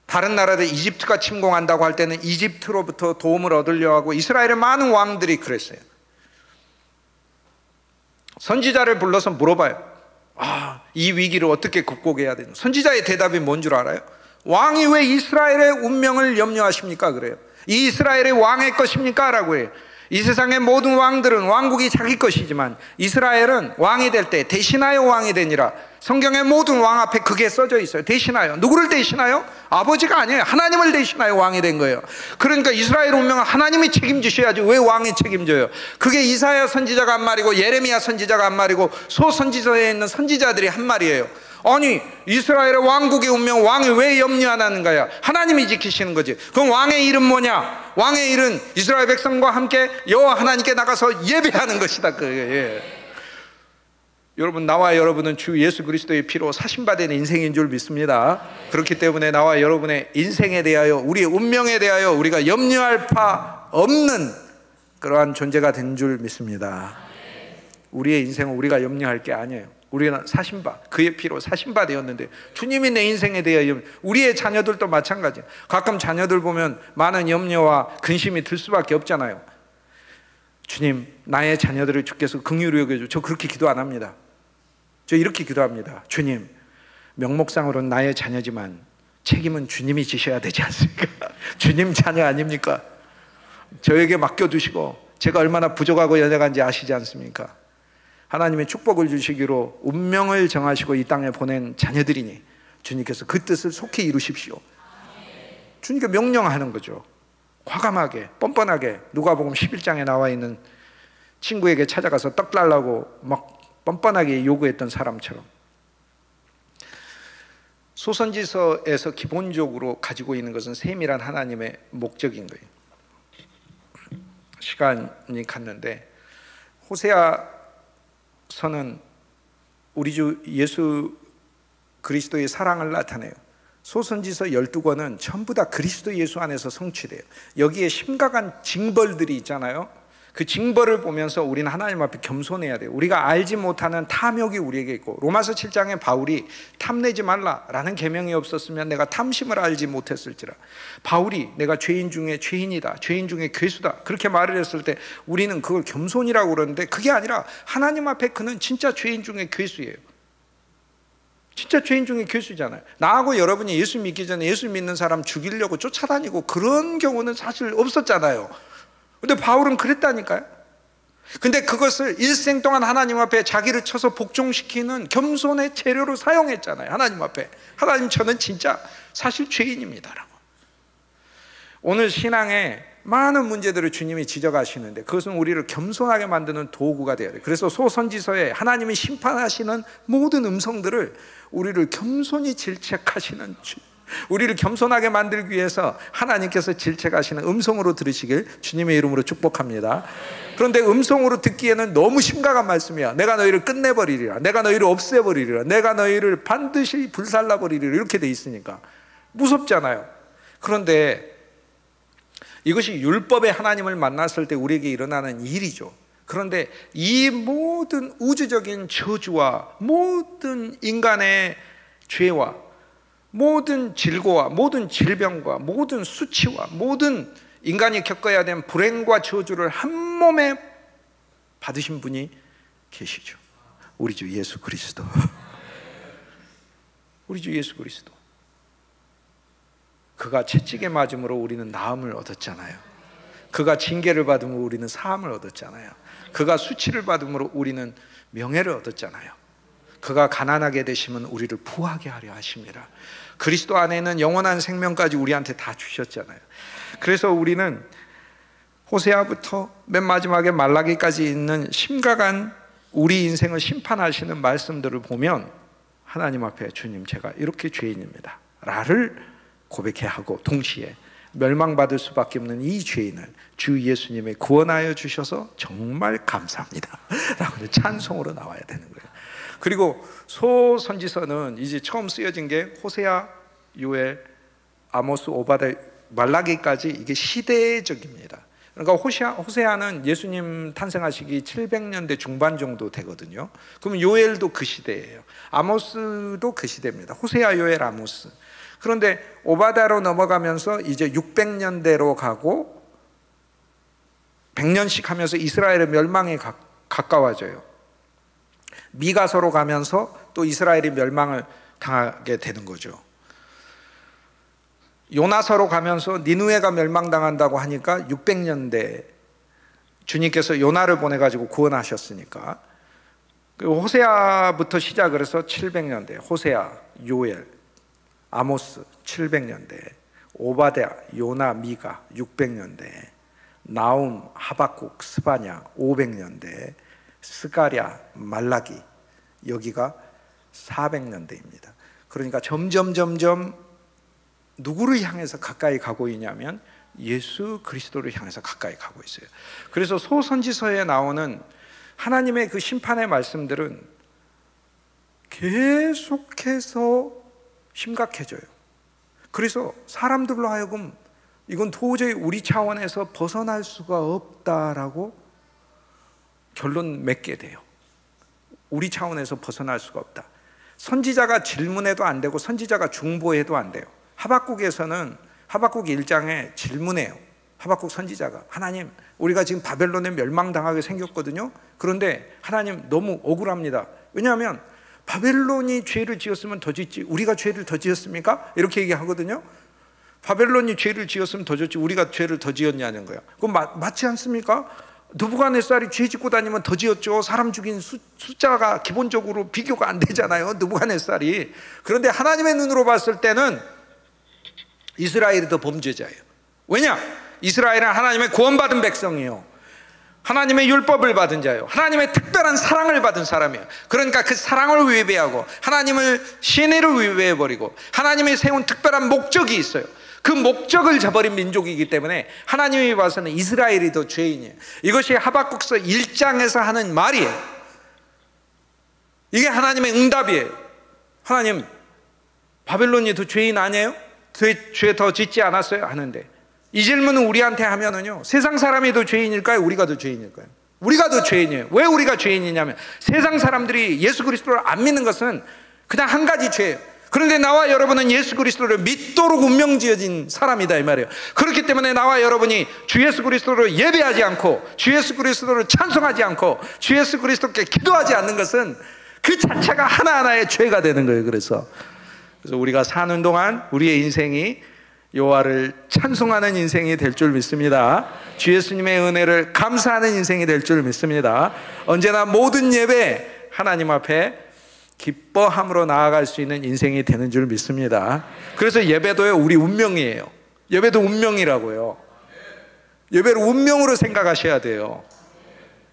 다른 나라들 이집트가 침공한다고 할 때는 이집트로부터 도움을 얻으려고 하고 이스라엘의 많은 왕들이 그랬어요. 선지자를 불러서 물어봐요. 이 위기를 어떻게 극복해야 되는? 선지자의 대답이 뭔 줄 알아요? 왕이 왜 이스라엘의 운명을 염려하십니까? 그래요. 이 이스라엘의 왕의 것입니까? 라고 해요. 이 세상의 모든 왕들은 왕국이 자기 것이지만 이스라엘은 왕이 될 때 대신하여 왕이 되니라. 성경의 모든 왕 앞에 그게 써져 있어요. 대신하여. 누구를 대신하여? 아버지가 아니에요. 하나님을 대신하여 왕이 된 거예요. 그러니까 이스라엘 운명은 하나님이 책임지셔야지 왜 왕이 책임져요? 그게 이사야 선지자가 한 말이고 예레미야 선지자가 한 말이고 소선지서에 있는 선지자들이 한 말이에요. 아니 이스라엘의 왕국의 운명 왕이 왜 염려 안 하는 거야? 하나님이 지키시는 거지. 그럼 왕의 일은 뭐냐? 왕의 일은 이스라엘 백성과 함께 여호와 하나님께 나가서 예배하는 것이다. 여러분 나와 여러분은 주 예수 그리스도의 피로 사신받은 인생인 줄 믿습니다. 그렇기 때문에 나와 여러분의 인생에 대하여 우리의 운명에 대하여 우리가 염려할 바 없는 그러한 존재가 된 줄 믿습니다. 우리의 인생은 우리가 염려할 게 아니에요. 우리는 사신바 그의 피로 사신바 되었는데 주님이 내 인생에 대하여 우리의 자녀들도 마찬가지예요. 가끔 자녀들 보면 많은 염려와 근심이 들 수밖에 없잖아요. 주님 나의 자녀들을 주께서 긍휼히 여겨줘. 저 그렇게 기도 안 합니다. 저 이렇게 기도합니다. 주님 명목상으로는 나의 자녀지만 책임은 주님이 지셔야 되지 않습니까? 주님 자녀 아닙니까? 저에게 맡겨두시고 제가 얼마나 부족하고 연약한지 아시지 않습니까? 하나님의 축복을 주시기로 운명을 정하시고 이 땅에 보낸 자녀들이니 주님께서 그 뜻을 속히 이루십시오. 주님께 명령하는 거죠. 과감하게 뻔뻔하게 누가복음 11장에 나와 있는 친구에게 찾아가서 떡 달라고 막 뻔뻔하게 요구했던 사람처럼 소선지서에서 기본적으로 가지고 있는 것은 세밀한 하나님의 목적인 거예요. 시간이 갔는데 호세아서는 우리 주 예수 그리스도의 사랑을 나타내요. 소선지서 12권은 전부 다 그리스도 예수 안에서 성취돼요. 여기에 심각한 징벌들이 있잖아요. 그 징벌을 보면서 우리는 하나님 앞에 겸손해야 돼요. 우리가 알지 못하는 탐욕이 우리에게 있고, 로마서 7장에 바울이 탐내지 말라라는 계명이 없었으면 내가 탐심을 알지 못했을지라. 바울이 내가 죄인 중에 죄인이다, 죄인 중에 괴수다, 그렇게 말을 했을 때 우리는 그걸 겸손이라고 그러는데, 그게 아니라 하나님 앞에 그는 진짜 죄인 중에 괴수예요. 진짜 죄인 중에 괴수잖아요. 나하고 여러분이 예수 믿기 전에 예수 믿는 사람 죽이려고 쫓아다니고 그런 경우는 사실 없었잖아요. 근데 바울은 그랬다니까요. 근데 그것을 일생 동안 하나님 앞에 자기를 쳐서 복종시키는 겸손의 재료로 사용했잖아요. 하나님 앞에. 하나님, 저는 진짜 사실 죄인입니다라고. 오늘 신앙에 많은 문제들을 주님이 지적하시는데 그것은 우리를 겸손하게 만드는 도구가 되어야 돼요. 그래서 소선지서에 하나님이 심판하시는 모든 음성들을 우리를 겸손히 질책하시는, 우리를 겸손하게 만들기 위해서 하나님께서 질책하시는 음성으로 들으시길 주님의 이름으로 축복합니다. 그런데 음성으로 듣기에는 너무 심각한 말씀이야. 내가 너희를 끝내버리리라, 내가 너희를 없애버리리라, 내가 너희를 반드시 불살라버리리라, 이렇게 돼 있으니까 무섭잖아요. 그런데 이것이 율법의 하나님을 만났을 때 우리에게 일어나는 일이죠. 그런데 이 모든 우주적인 저주와 모든 인간의 죄와 모든 질고와 모든 질병과 모든 수치와 모든 인간이 겪어야 된 불행과 저주를 한 몸에 받으신 분이 계시죠. 우리 주 예수 그리스도. 우리 주 예수 그리스도. 그가 채찍에 맞음으로 우리는 나음을 얻었잖아요. 그가 징계를 받음으로 우리는 사함을 얻었잖아요. 그가 수치를 받음으로 우리는 명예를 얻었잖아요. 그가 가난하게 되시면 우리를 부하게 하려 하십니다. 그리스도 안에는 영원한 생명까지 우리한테 다 주셨잖아요. 그래서 우리는 호세아부터 맨 마지막에 말라기까지 있는 심각한 우리 인생을 심판하시는 말씀들을 보면 하나님 앞에 주님, 제가 이렇게 죄인입니다 라를 고백해야 하고, 동시에 멸망받을 수밖에 없는 이 죄인을 주 예수님이 구원하여 주셔서 정말 감사합니다 라고 찬송으로 나와야 되는 거예요. 그리고 소선지서는 이제 처음 쓰여진 게 호세아, 요엘, 아모스, 오바댜, 말라기까지 이게 시대적입니다. 그러니까 호세아는 예수님 탄생하시기 700년대 중반 정도 되거든요. 그럼 요엘도 그 시대예요. 아모스도 그 시대입니다. 호세아, 요엘, 아모스. 그런데 오바댜로 넘어가면서 이제 600년대로 가고 100년씩 하면서 이스라엘의 멸망에 가까워져요. 미가서로 가면서 또 이스라엘이 멸망을 당하게 되는 거죠. 요나서로 가면서 니느웨가 멸망당한다고 하니까 600년대 주님께서 요나를 보내가지고 구원하셨으니까, 호세아부터 시작을 해서 700년대 호세아, 요엘, 아모스 700년대, 오바댜, 요나, 미가 600년대, 나움, 하박국, 스바냐 500년대, 스가랴, 말라기 여기가 400년대입니다. 그러니까 점점 누구를 향해서 가까이 가고 있냐면 예수 그리스도를 향해서 가까이 가고 있어요. 그래서 소선지서에 나오는 하나님의 그 심판의 말씀들은 계속해서 심각해져요. 그래서 사람들로 하여금 이건 도저히 우리 차원에서 벗어날 수가 없다라고 결론 맺게 돼요. 우리 차원에서 벗어날 수가 없다. 선지자가 질문해도 안 되고 선지자가 중보해도 안 돼요. 하박국에서는 하박국 1장에 질문해요. 하박국 선지자가, 하나님, 우리가 지금 바벨론에 멸망당하게 생겼거든요. 그런데 하나님 너무 억울합니다. 왜냐하면 바벨론이 죄를 지었으면 더 짓지 우리가 죄를 더 지었습니까? 이렇게 얘기하거든요. 바벨론이 죄를 지었으면 더 짓지 우리가 죄를 더 지었냐는 거야. 그건 맞지 않습니까? 느부갓네살이 죄 짓고 다니면 더 지었죠. 사람 죽인 숫자가 기본적으로 비교가 안 되잖아요, 느부갓네살이. 그런데 하나님의 눈으로 봤을 때는 이스라엘이 더 범죄자예요. 왜냐? 이스라엘은 하나님의 구원받은 백성이에요. 하나님의 율법을 받은 자예요. 하나님의 특별한 사랑을 받은 사람이에요. 그러니까 그 사랑을 위배하고 하나님을 신의를 위배해버리고 하나님이 세운 특별한 목적이 있어요. 그 목적을 저버린 민족이기 때문에 하나님이 봐서는 이스라엘이 더 죄인이에요. 이것이 하박국서 1장에서 하는 말이에요. 이게 하나님의 응답이에요. 하나님, 바벨론이 더 죄인 아니에요? 죄 더 짓지 않았어요? 하는데 이 질문은 우리한테 하면은요, 세상 사람이 더 죄인일까요? 우리가 더 죄인일까요? 우리가 더 죄인이에요. 왜 우리가 죄인이냐면 세상 사람들이 예수 그리스도를 안 믿는 것은 그냥 한 가지 죄예요. 그런데 나와 여러분은 예수 그리스도를 믿도록 운명지어진 사람이다 이 말이에요. 그렇기 때문에 나와 여러분이 주 예수 그리스도를 예배하지 않고 주 예수 그리스도를 찬송하지 않고 주 예수 그리스도께 기도하지 않는 것은 그 자체가 하나하나의 죄가 되는 거예요. 그래서 우리가 사는 동안 우리의 인생이 여호와를 찬송하는 인생이 될 줄 믿습니다. 주 예수님의 은혜를 감사하는 인생이 될 줄 믿습니다. 언제나 모든 예배 하나님 앞에 기뻐함으로 나아갈 수 있는 인생이 되는 줄 믿습니다. 그래서 예배도요, 우리 운명이에요. 예배도 운명이라고요. 예배를 운명으로 생각하셔야 돼요.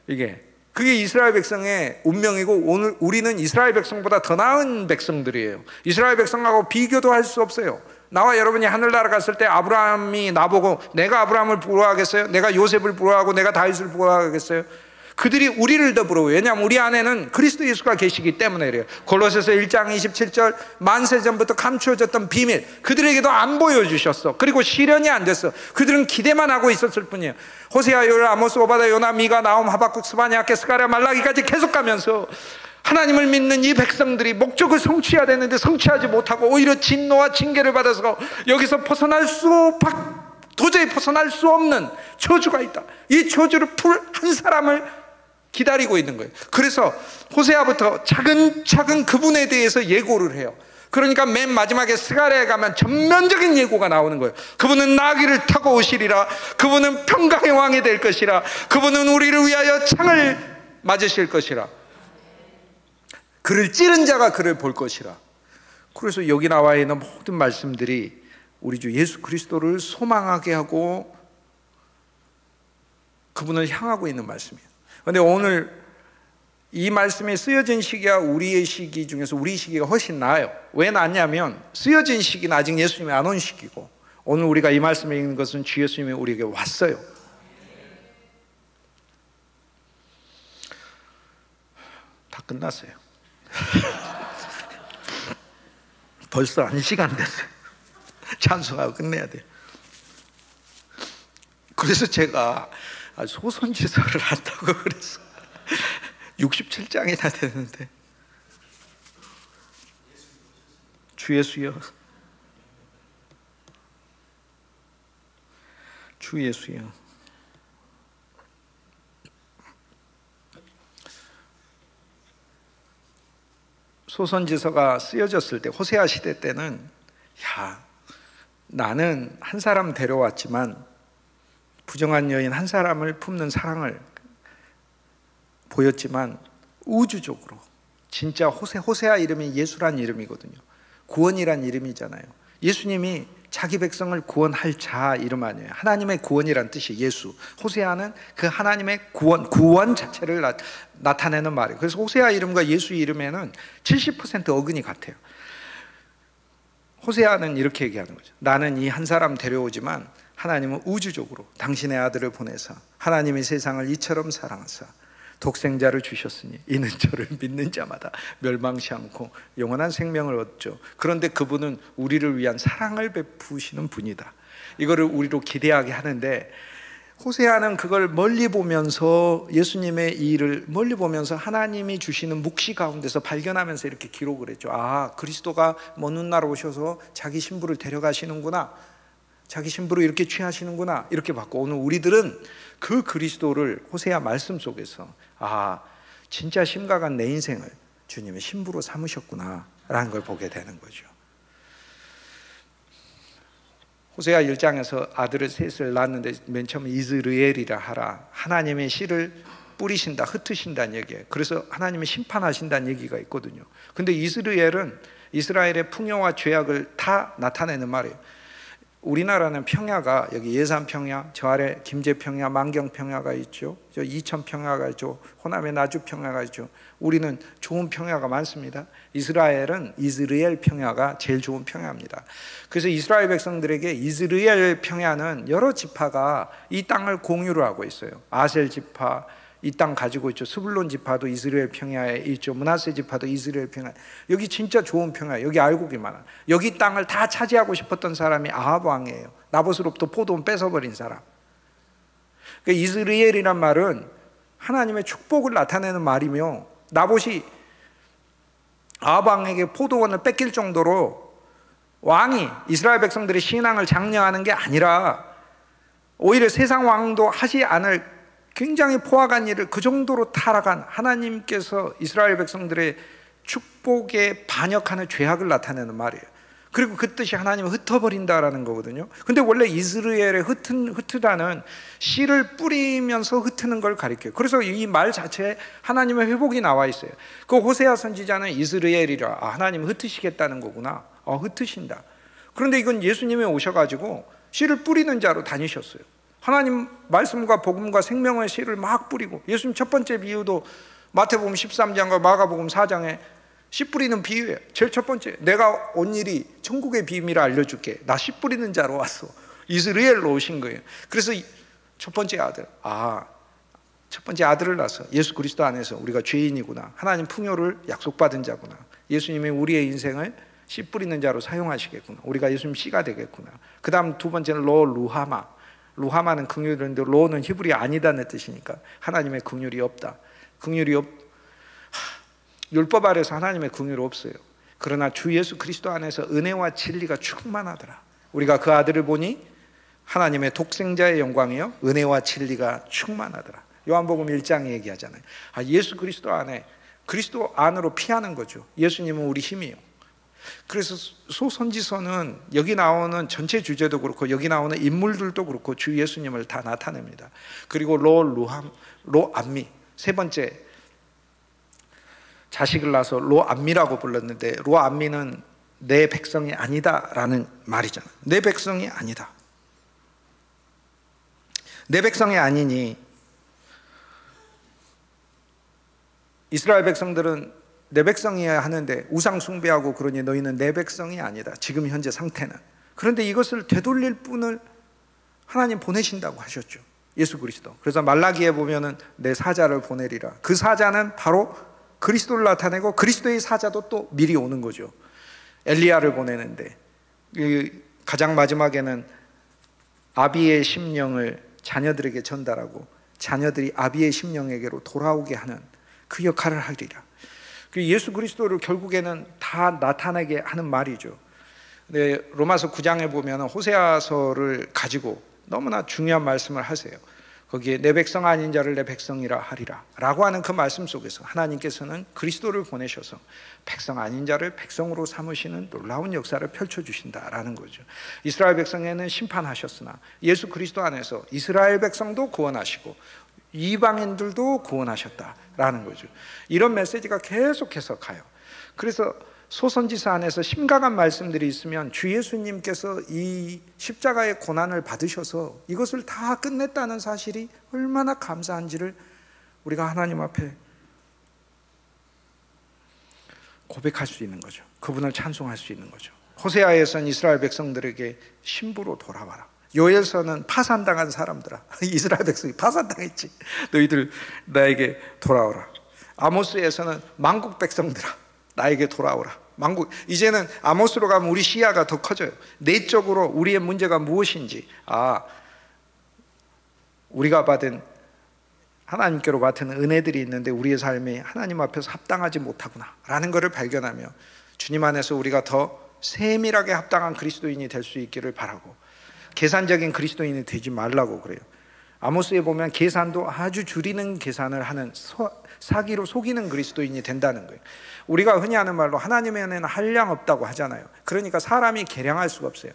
그게 이스라엘 백성의 운명이고, 오늘 우리는 이스라엘 백성보다 더 나은 백성들이에요. 이스라엘 백성하고 비교도 할 수 없어요. 나와 여러분이 하늘나라 갔을 때 아브라함이 나보고 내가 아브라함을 부러워하겠어요? 내가 요셉을 부러워하고 내가 다윗을 부러워하겠어요? 그들이 우리를 더 부러워요. 왜냐하면 우리 안에는 그리스도 예수가 계시기 때문에 그래요. 골로새서 1장 27절, 만세전부터 감추어졌던 비밀, 그들에게도 안 보여주셨어. 그리고 실현이 안 됐어. 그들은 기대만 하고 있었을 뿐이에요. 호세아, 요엘, 아모스, 오바다, 요나, 미가, 나움, 하박국, 스바냐, 스가랴, 말라기까지 계속 가면서 하나님을 믿는 이 백성들이 목적을 성취해야 되는데 성취하지 못하고 오히려 진노와 징계를 받아서 여기서 도저히 벗어날 수 없는 저주가 있다. 이 저주를 풀 한 사람을 기다리고 있는 거예요. 그래서 호세아부터 차근차근 그분에 대해서 예고를 해요. 그러니까 맨 마지막에 스가랴에 가면 전면적인 예고가 나오는 거예요. 그분은 나귀를 타고 오시리라. 그분은 평강의 왕이 될 것이라. 그분은 우리를 위하여 창을 맞으실 것이라. 그를 찌른 자가 그를 볼 것이라. 그래서 여기 나와 있는 모든 말씀들이 우리 주 예수 그리스도를 소망하게 하고 그분을 향하고 있는 말씀이에요. 그런데 오늘 이 말씀이 쓰여진 시기와 우리의 시기 중에서 우리 시기가 훨씬 나아요. 왜 낫냐면 쓰여진 시기는 아직 예수님이 안 온 시기고, 오늘 우리가 이 말씀을 읽는 것은 주 예수님이 우리에게 왔어요. 다 끝났어요. 벌써 1시간 됐어요. 찬송하고 끝내야 돼요. 그래서 제가 소선지서를 한다고 그래서 67장이나 되는데, 주 예수여, 주 예수여. 소선지서가 쓰여졌을 때, 호세아 시대 때는 나는 한 사람 데려왔지만 부정한 여인 한 사람을 품는 사랑을 보였지만 우주적으로 진짜 호세아 이름이 예수란 이름이거든요. 구원이란 이름이잖아요. 예수님이 자기 백성을 구원할 자 이름 아니에요. 하나님의 구원이란 뜻이 예수. 호세아는 그 하나님의 구원 자체를 나타내는 말이에요. 그래서 호세아 이름과 예수 이름에는 70% 어근이 같아요. 호세아는 이렇게 얘기하는 거죠. 나는 이 한 사람 데려오지만 하나님은 우주적으로 당신의 아들을 보내서 하나님이 세상을 이처럼 사랑하사 독생자를 주셨으니 이는 저를 믿는 자마다 멸망치 않고 영원한 생명을 얻죠. 그런데 그분은 우리를 위한 사랑을 베푸시는 분이다. 이거를 우리로 기대하게 하는데, 호세아는 그걸 멀리 보면서 예수님의 이 일을 멀리 보면서 하나님이 주시는 묵시 가운데서 발견하면서 이렇게 기록을 했죠. 그리스도가 먼 훗날 오셔서 자기 신부를 데려가시는구나, 자기 신부를 이렇게 취하시는구나, 이렇게 봤고, 오늘 우리들은 그 그리스도를 호세아 말씀 속에서 진짜 심각한 내 인생을 주님의 신부로 삼으셨구나 라는 걸 보게 되는 거죠. 호세아 1장에서 아들을 셋을 낳았는데 맨 처음에 이스르엘이라 하라, 하나님의 씨를 뿌리신다, 흩으신다는 얘기예요. 그래서 하나님이 심판하신다는 얘기가 있거든요. 근데 이스라엘은 이스라엘의 풍요와 죄악을 다 나타내는 말이에요. 우리나라는 평야가, 여기 예산평야, 저 아래 김제평야, 만경평야가 있죠. 저 이천평야가 있죠. 호남의 나주평야가 있죠. 우리는 좋은 평야가 많습니다. 이스라엘은 이스라엘 평야가 제일 좋은 평야입니다. 그래서 이스라엘 백성들에게 이스라엘 평야는 여러 지파가 이 땅을 공유를 하고 있어요. 아셀 지파, 이 땅 가지고 있죠. 스불론 지파도 이스라엘 평야에 있죠. 므낫세 지파도 이스라엘 평야. 여기 진짜 좋은 평야. 여기 알곡이 많아. 여기 땅을 다 차지하고 싶었던 사람이 아합 왕이에요. 나봇으로부터 포도원 뺏어버린 사람. 그러니까 이스라엘이란 말은 하나님의 축복을 나타내는 말이며, 나봇이 아합 왕에게 포도원을 뺏길 정도로 왕이 이스라엘 백성들의 신앙을 장려하는 게 아니라 오히려 세상 왕도 하지 않을 굉장히 포악한 일을 그 정도로 타락한 하나님께서 이스라엘 백성들의 축복에 반역하는 죄악을 나타내는 말이에요. 그리고 그 뜻이 하나님을 흩어버린다라는 거거든요. 근데 원래 이스라엘의 흩으다는 씨를 뿌리면서 흩는 걸 가리켜요. 그래서 이 말 자체에 하나님의 회복이 나와 있어요. 그 호세아 선지자는 이스라엘이라, 하나님 흩으시겠다는 거구나. 흩으신다. 그런데 이건 예수님이 오셔가지고 씨를 뿌리는 자로 다니셨어요. 하나님 말씀과 복음과 생명의 씨를 막 뿌리고, 예수님 첫 번째 비유도 마태복음 13장과 마가복음 4장에 씨 뿌리는 비유예요. 제일 첫 번째, 내가 온 일이 천국의 비밀을 알려줄게. 나 씨 뿌리는 자로 왔어. 이스라엘로 오신 거예요. 그래서 첫 번째 아들, 첫 번째 아들을 낳아서 예수 그리스도 안에서 우리가 죄인이구나, 하나님 풍요를 약속받은 자구나, 예수님이 우리의 인생을 씨 뿌리는 자로 사용하시겠구나, 우리가 예수님 씨가 되겠구나. 그 다음 두 번째는 루하마. 루하마는 긍휼인데 로는 히브리 아니다는 뜻이니까 하나님의 긍휼이 없다. 율법 아래서 하나님의 긍휼이 없어요. 그러나 주 예수 그리스도 안에서 은혜와 진리가 충만하더라. 우리가 그 아들을 보니 하나님의 독생자의 영광이요 은혜와 진리가 충만하더라. 요한복음 1장에 얘기하잖아요. 예수 그리스도 안에, 그리스도 안으로 피하는 거죠. 예수님은 우리 힘이에요. 그래서 소선지서는 여기 나오는 전체 주제도 그렇고 여기 나오는 인물들도 그렇고 주 예수님을 다 나타냅니다. 그리고 로암미, 세 번째 자식을 낳아서 로암미라고 불렀는데, 로암미는 내 백성이 아니다라는 말이잖아요. 내 백성이 아니다. 내 백성이 아니니 이스라엘 백성들은 내 백성이어야 하는데 우상 숭배하고 그러니 너희는 내 백성이 아니다. 지금 현재 상태는. 그런데 이것을 되돌릴 분을 하나님 보내신다고 하셨죠. 예수 그리스도. 그래서 말라기에 보면은 내 사자를 보내리라. 그 사자는 바로 그리스도를 나타내고 그리스도의 사자도 또 미리 오는 거죠. 엘리야를 보내는데 가장 마지막에는 아비의 심령을 자녀들에게 전달하고 자녀들이 아비의 심령에게로 돌아오게 하는 그 역할을 하리라. 예수 그리스도를 결국에는 다 나타내게 하는 말이죠. 근데 로마서 9장에 보면 호세아서를 가지고 너무나 중요한 말씀을 하세요. 거기에 내 백성 아닌 자를 내 백성이라 하리라 라고 하는 그 말씀 속에서 하나님께서는 그리스도를 보내셔서 백성 아닌 자를 백성으로 삼으시는 놀라운 역사를 펼쳐주신다라는 거죠. 이스라엘 백성에는 심판하셨으나 예수 그리스도 안에서 이스라엘 백성도 구원하시고 이방인들도 구원하셨다라는 거죠. 이런 메시지가 계속해서 가요. 그래서 소선지서 안에서 심각한 말씀들이 있으면 주 예수님께서 이 십자가의 고난을 받으셔서 이것을 다 끝냈다는 사실이 얼마나 감사한지를 우리가 하나님 앞에 고백할 수 있는 거죠. 그분을 찬송할 수 있는 거죠. 호세아에서는 이스라엘 백성들에게 신부로 돌아와라. 요엘서는 파산당한 사람들아, 이스라엘 백성이 파산당했지, 너희들 나에게 돌아오라. 아모스에서는 만국 백성들아, 나에게 돌아오라. 만국, 이제는 아모스로 가면 우리 시야가 더 커져요. 내적으로 우리의 문제가 무엇인지, 우리가 받은 하나님께로 받은 은혜들이 있는데 우리의 삶이 하나님 앞에서 합당하지 못하구나 라는 것을 발견하며 주님 안에서 우리가 더 세밀하게 합당한 그리스도인이 될 수 있기를 바라고, 계산적인 그리스도인이 되지 말라고 그래요. 아모스에 보면 계산도 아주 줄이는 계산을 하는, 사기로 속이는 그리스도인이 된다는 거예요. 우리가 흔히 하는 말로 하나님의 은혜는 한량 없다고 하잖아요. 그러니까 사람이 계량할 수가 없어요.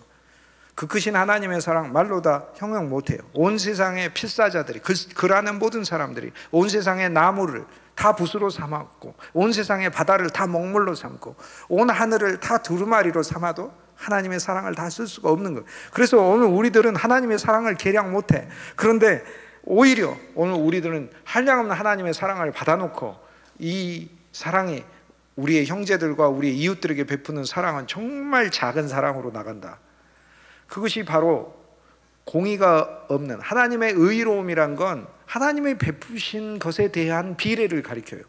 그 크신 하나님의 사랑 말로 다 형용 못해요. 온 세상의 필사자들이, 그라는 모든 사람들이 온 세상의 나무를 다 붓으로 삼았고 온 세상의 바다를 다 먹물로 삼고 온 하늘을 다 두루마리로 삼아도 하나님의 사랑을 다 쓸 수가 없는 거예요. 그래서 오늘 우리들은 하나님의 사랑을 계량 못해. 그런데 오히려 오늘 우리들은 한량없는 하나님의 사랑을 받아놓고 이 사랑이 우리의 형제들과 우리의 이웃들에게 베푸는 사랑은 정말 작은 사랑으로 나간다. 그것이 바로 공의가 없는 하나님의 의로움이란 건 하나님의 베푸신 것에 대한 비례를 가리켜요.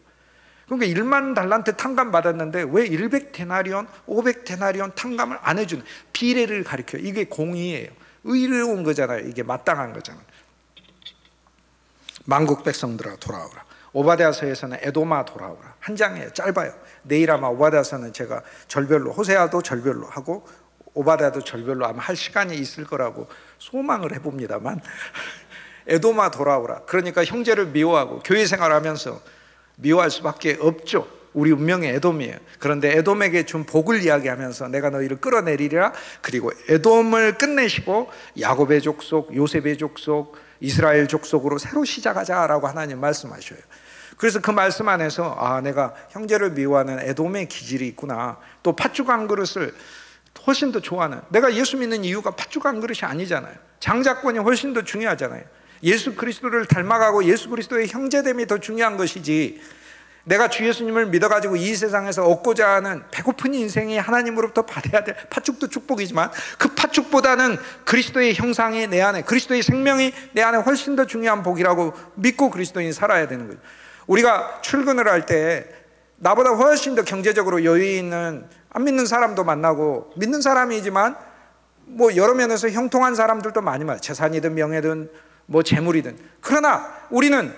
그러니까 1만 달란트 탕감 받았는데 왜 100데나리온, 500데나리온 탕감을 안 해주는, 비례를 가리켜요. 이게 공의예요. 의로운 거잖아요. 이게 마땅한 거잖아요. 만국 백성들아 돌아오라. 오바댜서에서는 에도마 돌아오라. 한 장이에요. 짧아요. 내일 아마 오바댜서는 제가 절별로, 호세아도 절별로 하고 오바댜도 절별로 아마 할 시간이 있을 거라고 소망을 해봅니다만 에도마 돌아오라. 그러니까 형제를 미워하고 교회 생활하면서 미워할 수밖에 없죠. 우리 운명이 에돔이에요. 그런데 에돔에게 준 복을 이야기하면서 내가 너희를 끌어내리리라. 그리고 에돔을 끝내시고 야곱의 족속, 요셉의 족속, 이스라엘 족속으로 새로 시작하자라고 하나님 말씀하셔요. 그래서 그 말씀 안에서 아, 내가 형제를 미워하는 에돔의 기질이 있구나. 또 팥죽 한 그릇을 훨씬 더 좋아하는, 내가 예수 믿는 이유가 팥죽 한 그릇이 아니잖아요. 장자권이 훨씬 더 중요하잖아요. 예수 그리스도를 닮아가고 예수 그리스도의 형제됨이 더 중요한 것이지, 내가 주 예수님을 믿어가지고 이 세상에서 얻고자 하는 배고픈 인생이 하나님으로부터 받아야 될 팥죽도 축복이지만 그 팥죽보다는 그리스도의 형상이 내 안에, 그리스도의 생명이 내 안에 훨씬 더 중요한 복이라고 믿고 그리스도인이 살아야 되는 거예요. 우리가 출근을 할 때 나보다 훨씬 더 경제적으로 여유 있는 안 믿는 사람도 만나고, 믿는 사람이지만 뭐 여러 면에서 형통한 사람들도 많이 만나요. 재산이든 명예든 뭐 재물이든. 그러나 우리는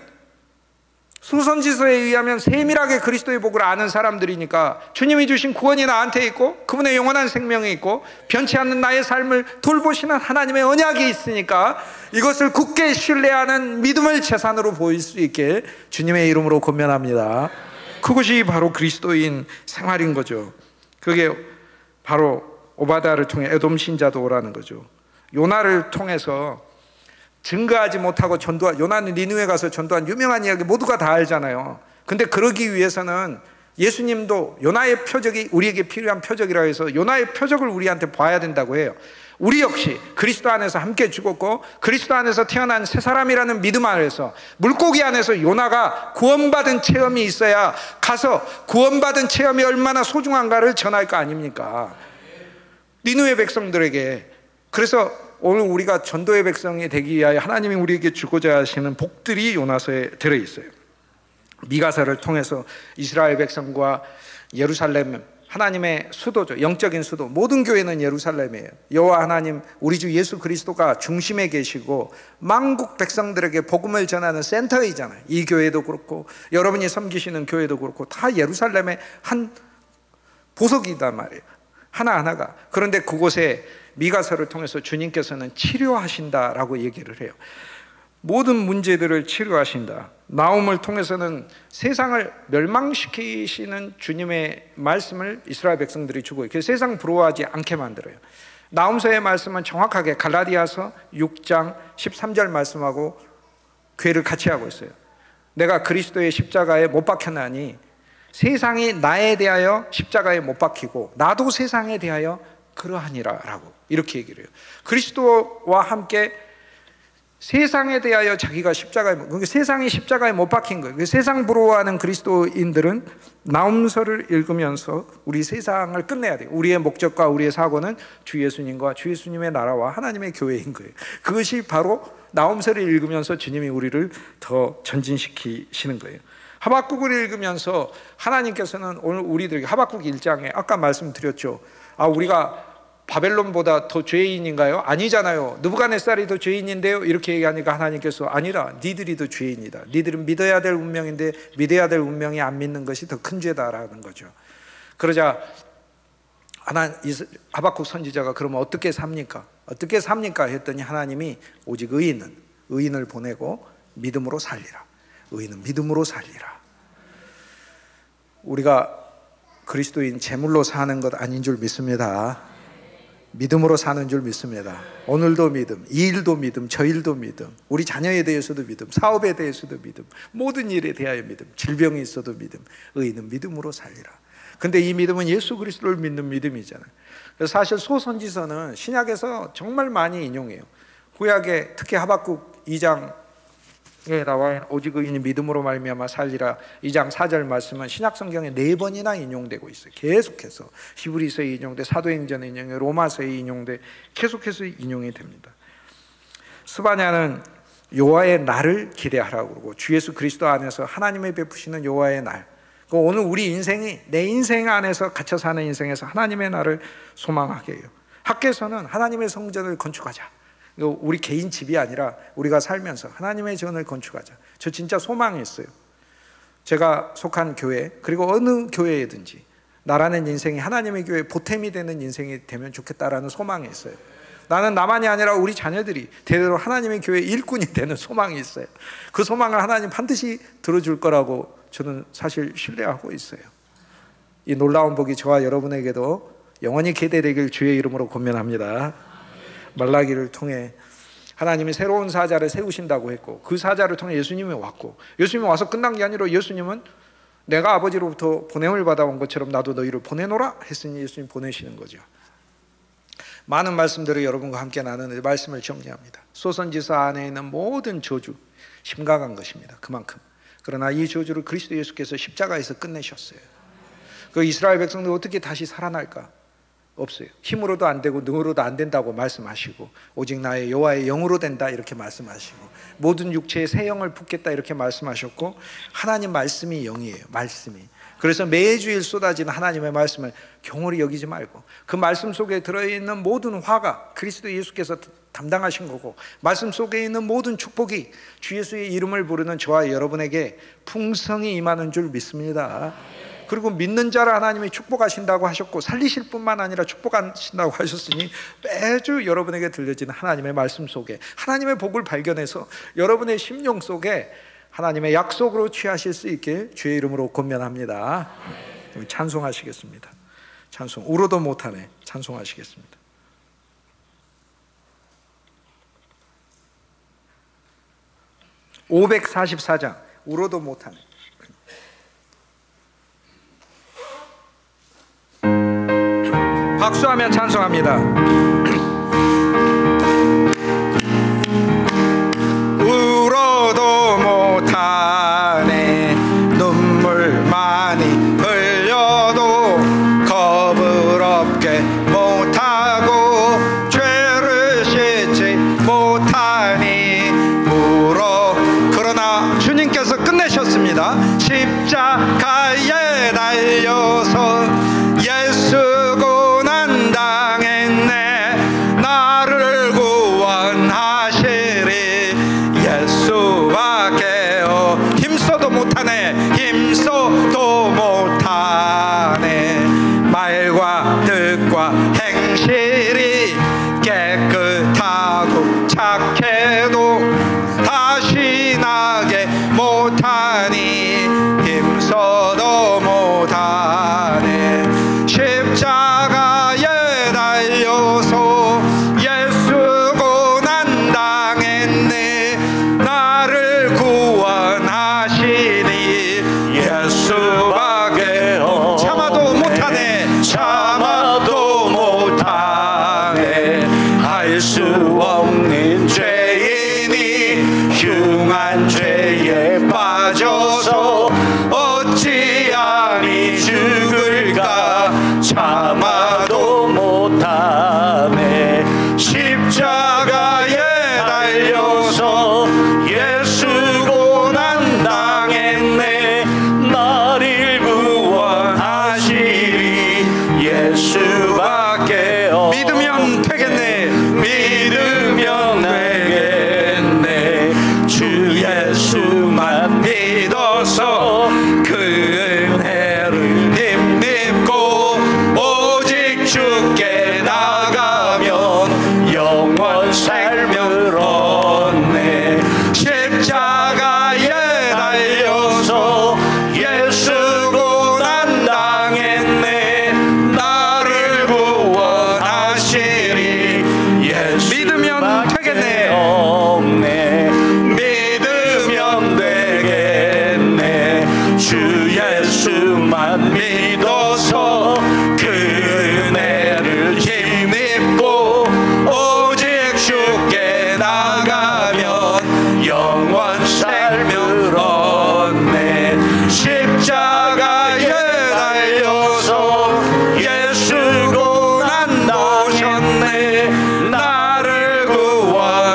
수선지서에 의하면 세밀하게 그리스도의 복을 아는 사람들이니까 주님이 주신 구원이 나한테 있고 그분의 영원한 생명이 있고 변치 않는 나의 삶을 돌보시는 하나님의 언약이 있으니까 이것을 굳게 신뢰하는 믿음을 재산으로 보일 수 있게 주님의 이름으로 권면합니다. 그것이 바로 그리스도인 생활인 거죠. 그게 바로 오바댜를 통해 에돔 신자도 오라는 거죠. 요나를 통해서 증거하지 못하고 전도한, 요나는 니느웨 가서 전도한 유명한 이야기 모두가 다 알잖아요. 근데 그러기 위해서는 예수님도 요나의 표적이 우리에게 필요한 표적이라 해서 요나의 표적을 우리한테 봐야 된다고 해요. 우리 역시 그리스도 안에서 함께 죽었고 그리스도 안에서 태어난 새 사람이라는 믿음 안에서 물고기 안에서 요나가 구원받은 체험이 있어야 가서 구원받은 체험이 얼마나 소중한가를 전할 거 아닙니까? 니느웨 백성들에게. 그래서 오늘 우리가 전도의 백성이 되기 위하여 하나님이 우리에게 주고자 하시는 복들이 요나서에 들어있어요. 미가서를 통해서 이스라엘 백성과 예루살렘, 하나님의 수도죠. 영적인 수도. 모든 교회는 예루살렘이에요. 여호와 하나님, 우리 주 예수 그리스도가 중심에 계시고 만국 백성들에게 복음을 전하는 센터이잖아요. 이 교회도 그렇고 여러분이 섬기시는 교회도 그렇고 다 예루살렘의 한 보석이단 말이에요. 하나하나가. 그런데 그곳에 미가서를 통해서 주님께서는 치료하신다라고 얘기를 해요. 모든 문제들을 치료하신다. 나움을 통해서는 세상을 멸망시키시는 주님의 말씀을 이스라엘 백성들이 주고 있고 세상 부러워하지 않게 만들어요. 나움서의 말씀은 정확하게 갈라디아서 6장 13절 말씀하고 궤를 같이 하고 있어요. 내가 그리스도의 십자가에 못 박혔나니 세상이 나에 대하여 십자가에 못 박히고 나도 세상에 대하여 그러하니라 라고 이렇게 얘기를 해요. 그리스도와 함께 세상에 대하여 자기가 십자가에, 그러니까 세상이 십자가에 못 박힌 거예요. 세상 부러워하는 그리스도인들은 나움서를 읽으면서 우리 세상을 끝내야 돼요. 우리의 목적과 우리의 사고는 주 예수님과 주 예수님의 나라와 하나님의 교회인 거예요. 그것이 바로 나움서를 읽으면서 주님이 우리를 더 전진시키시는 거예요. 하박국을 읽으면서 하나님께서는 오늘 우리들에게 하박국 1장에 아까 말씀드렸죠. 아, 우리가 바벨론보다 더 죄인인가요? 아니잖아요. 느부갓네살이 더 죄인인데요. 이렇게 얘기하니까 하나님께서 아니라 니들이 더 죄인이다. 니들은 믿어야 될 운명인데 믿어야 될 운명이 안 믿는 것이 더 큰 죄다라는 거죠. 그러자 하박국 선지자가 그러면 어떻게 삽니까? 어떻게 삽니까? 했더니 하나님이 오직 의인을 보내고 믿음으로 살리라. 의인은 믿음으로 살리라. 우리가 그리스도인 제물로 사는 것 아닌 줄 믿습니다. 믿음으로 사는 줄 믿습니다. 오늘도 믿음, 이 일도 믿음, 저 일도 믿음, 우리 자녀에 대해서도 믿음, 사업에 대해서도 믿음, 모든 일에 대하여 믿음, 질병이 있어도 믿음. 의인은 믿음으로 살리라. 근데 이 믿음은 예수 그리스도를 믿는 믿음이잖아요. 그래서 사실 소선지서는 신약에서 정말 많이 인용해요. 구약에 특히 하박국 2장 나와 오직 의인이 믿음으로 말미암아 살리라 2장 4절 말씀은 신약 성경에 4번이나 인용되고 있어요. 계속해서 히브리서에 인용돼, 사도행전에 인용돼, 로마서에 인용돼, 계속해서 인용이 됩니다. 스바냐는 여호와의 날을 기대하라고 그러고, 주 예수 그리스도 안에서 하나님의 베푸시는 여호와의 날. 오늘 우리 인생이 내 인생 안에서 갇혀 사는 인생에서 하나님의 날을 소망하게 해요. 학교에서는 하나님의 성전을 건축하자. 우리 개인 집이 아니라 우리가 살면서 하나님의 전을 건축하자. 저 진짜 소망했어요. 제가 속한 교회, 그리고 어느 교회에든지 나라는 인생이 하나님의 교회 보탬이 되는 인생이 되면 좋겠다라는 소망이 있어요. 나는 나만이 아니라 우리 자녀들이 대대로 하나님의 교회 일꾼이 되는 소망이 있어요. 그 소망을 하나님 반드시 들어줄 거라고 저는 사실 신뢰하고 있어요. 이 놀라운 복이 저와 여러분에게도 영원히 계대되길 주의 이름으로 권면합니다. 말라기를 통해 하나님이 새로운 사자를 세우신다고 했고, 그 사자를 통해 예수님이 왔고, 예수님이 와서 끝난 게 아니라 예수님은 내가 아버지로부터 보냄을 받아온 것처럼 나도 너희를 보내노라 했으니 예수님 보내시는 거죠. 많은 말씀들을 여러분과 함께 나누는 말씀을 정리합니다. 소선지서 안에 있는 모든 저주 심각한 것입니다. 그만큼. 그러나 이 저주를 그리스도 예수께서 십자가에서 끝내셨어요. 그 이스라엘 백성들 어떻게 다시 살아날까? 없어요. 힘으로도 안 되고 능으로도 안 된다고 말씀하시고, 오직 나의 여호와의 영으로 된다 이렇게 말씀하시고, 모든 육체에 새 영을 붓겠다 이렇게 말씀하셨고, 하나님 말씀이 영이에요. 말씀이. 그래서 매주일 쏟아지는 하나님의 말씀을 경홀히 여기지 말고, 그 말씀 속에 들어있는 모든 화가 그리스도 예수께서 담당하신 거고, 말씀 속에 있는 모든 축복이 주 예수의 이름을 부르는 저와 여러분에게 풍성히 임하는 줄 믿습니다. 그리고 믿는 자를 하나님이 축복하신다고 하셨고, 살리실 뿐만 아니라 축복하신다고 하셨으니, 매주 여러분에게 들려지는 하나님의 말씀 속에 하나님의 복을 발견해서 여러분의 심령 속에 하나님의 약속으로 취하실 수 있게 주의 이름으로 권면합니다. 찬송하시겠습니다. 찬송. 울어도 못하네. 찬송하시겠습니다. (544장) 울어도 못하네. 박수하며 찬송합니다. 울어도 못하네. 눈물 많이 흘려도 겁을 없게 못하고, 죄를 씻지 못하니 울어. 그러나 주님께서 끝내셨습니다. 십자가에 달려서 예수 고난당했네. 나를 구원하시리 예수밖에 힘써도 못하네. 힘써도 못하네. 말과 뜻과 행실이 깨끗하고 착해도 다시 나게 못하니 힘써도 못하네. 십자가에 달려서 예수 고난당했네. 나를 구원하시니 예수밖에 참아도 못하네. 참아도 못하네. 할 수 없는 죄인이 흉한 죄에 빠져서 어찌하니 죽을까? 참아도 못하네. 십자가에 달려서 예수 고난당했네. 나를 구원하시리 예수밖에 믿으면 되겠네. 믿으면 되겠네. 주 예수만 믿어서 그 은혜를 힘입고 오직 주께 나가면 영원 삶을 얻네. 십자가에 달려서 예수 고난당했네. 나를 구원하시리 믿으면 되겠네. 믿으면 되겠네. 주 예수만 믿어서 그 은혜를 힘입고 오직 주께 나가면 영원 삶을 얻네. 십자가에 달려서 예수 고난 오셨네. 나를 구원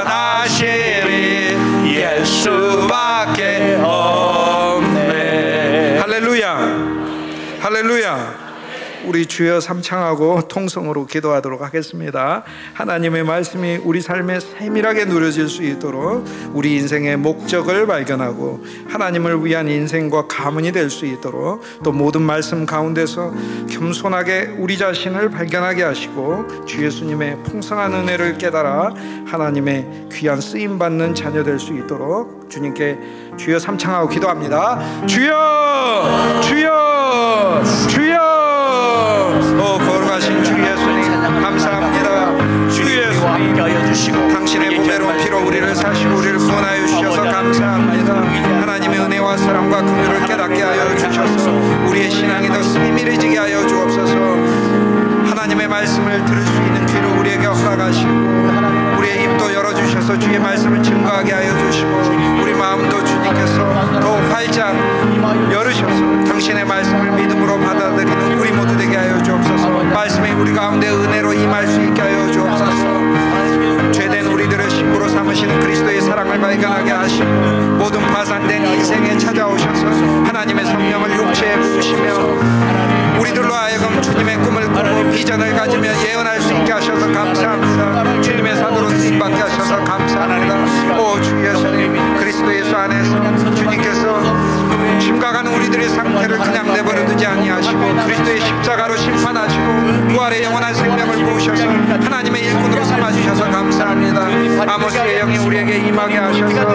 할렐루야. 우리 주여 삼창하고 통성으로 기도하도록 하겠습니다. 하나님의 말씀이 우리 삶에 세밀하게 누려질 수 있도록 우리 인생의 목적을 발견하고 하나님을 위한 인생과 가문이 될 수 있도록 또 모든 말씀 가운데서 겸손하게 우리 자신을 발견하게 하시고 주 예수님의 풍성한 은혜를 깨달아 하나님의 귀한 쓰임받는 자녀 될 수 있도록 주님께 주여 삼창하고 기도합니다. 주여 주여 주여. 거룩하신 주 예수님 감사합니다. 주 예수님 당신의 보배로운 피로 우리를 사시고 우리를 구원하여 주셔서 감사합니다. 하나님의 은혜와 사랑과 긍휼을 깨닫게 하여 주셔서 우리의 신앙이 더 세밀해지게 하여 주옵소서. 하나님의 말씀을 들을 수 있는 귀를 우리에게 허락하시고 우리의 입도 열어주셔서 주의 말씀을 증거하게 하여 주시고 우리 마음도 주님께서 더 활짝 열으셔서 당신의 말씀을 믿음으로 받아들이는 우리 모두 되게 하여 주옵소서. 말씀이 우리 가운데 은혜로 임할 수 있게 하여 주옵소서. 죄된 우리들을 신부로 삼으시는 그리스도의 사랑을 발견하게 하시고 모든 파산된 인생에 찾아오셔서 하나님의 성령을 육체에 부으시며 우리들로 하여금 주님의 꿈을 꾸고 비전을 가지며 예언할 수 있게 하셔서 감사합니다. 주님의 사도로 쓰임받게 하셔서 감사합니다. 오 주 예수님 그리스도 예수 안에서 주님께서 심각한 우리들의 상태를 그냥 내버려 두지 아니하시고 그리스도의 십자가로 심판하시고 부활의 영원한 생명을 부으셔서 하나님의 일꾼으로 삼아주셔서 감사합니다. 아모스의 영이 우리에게 임하게 하셔서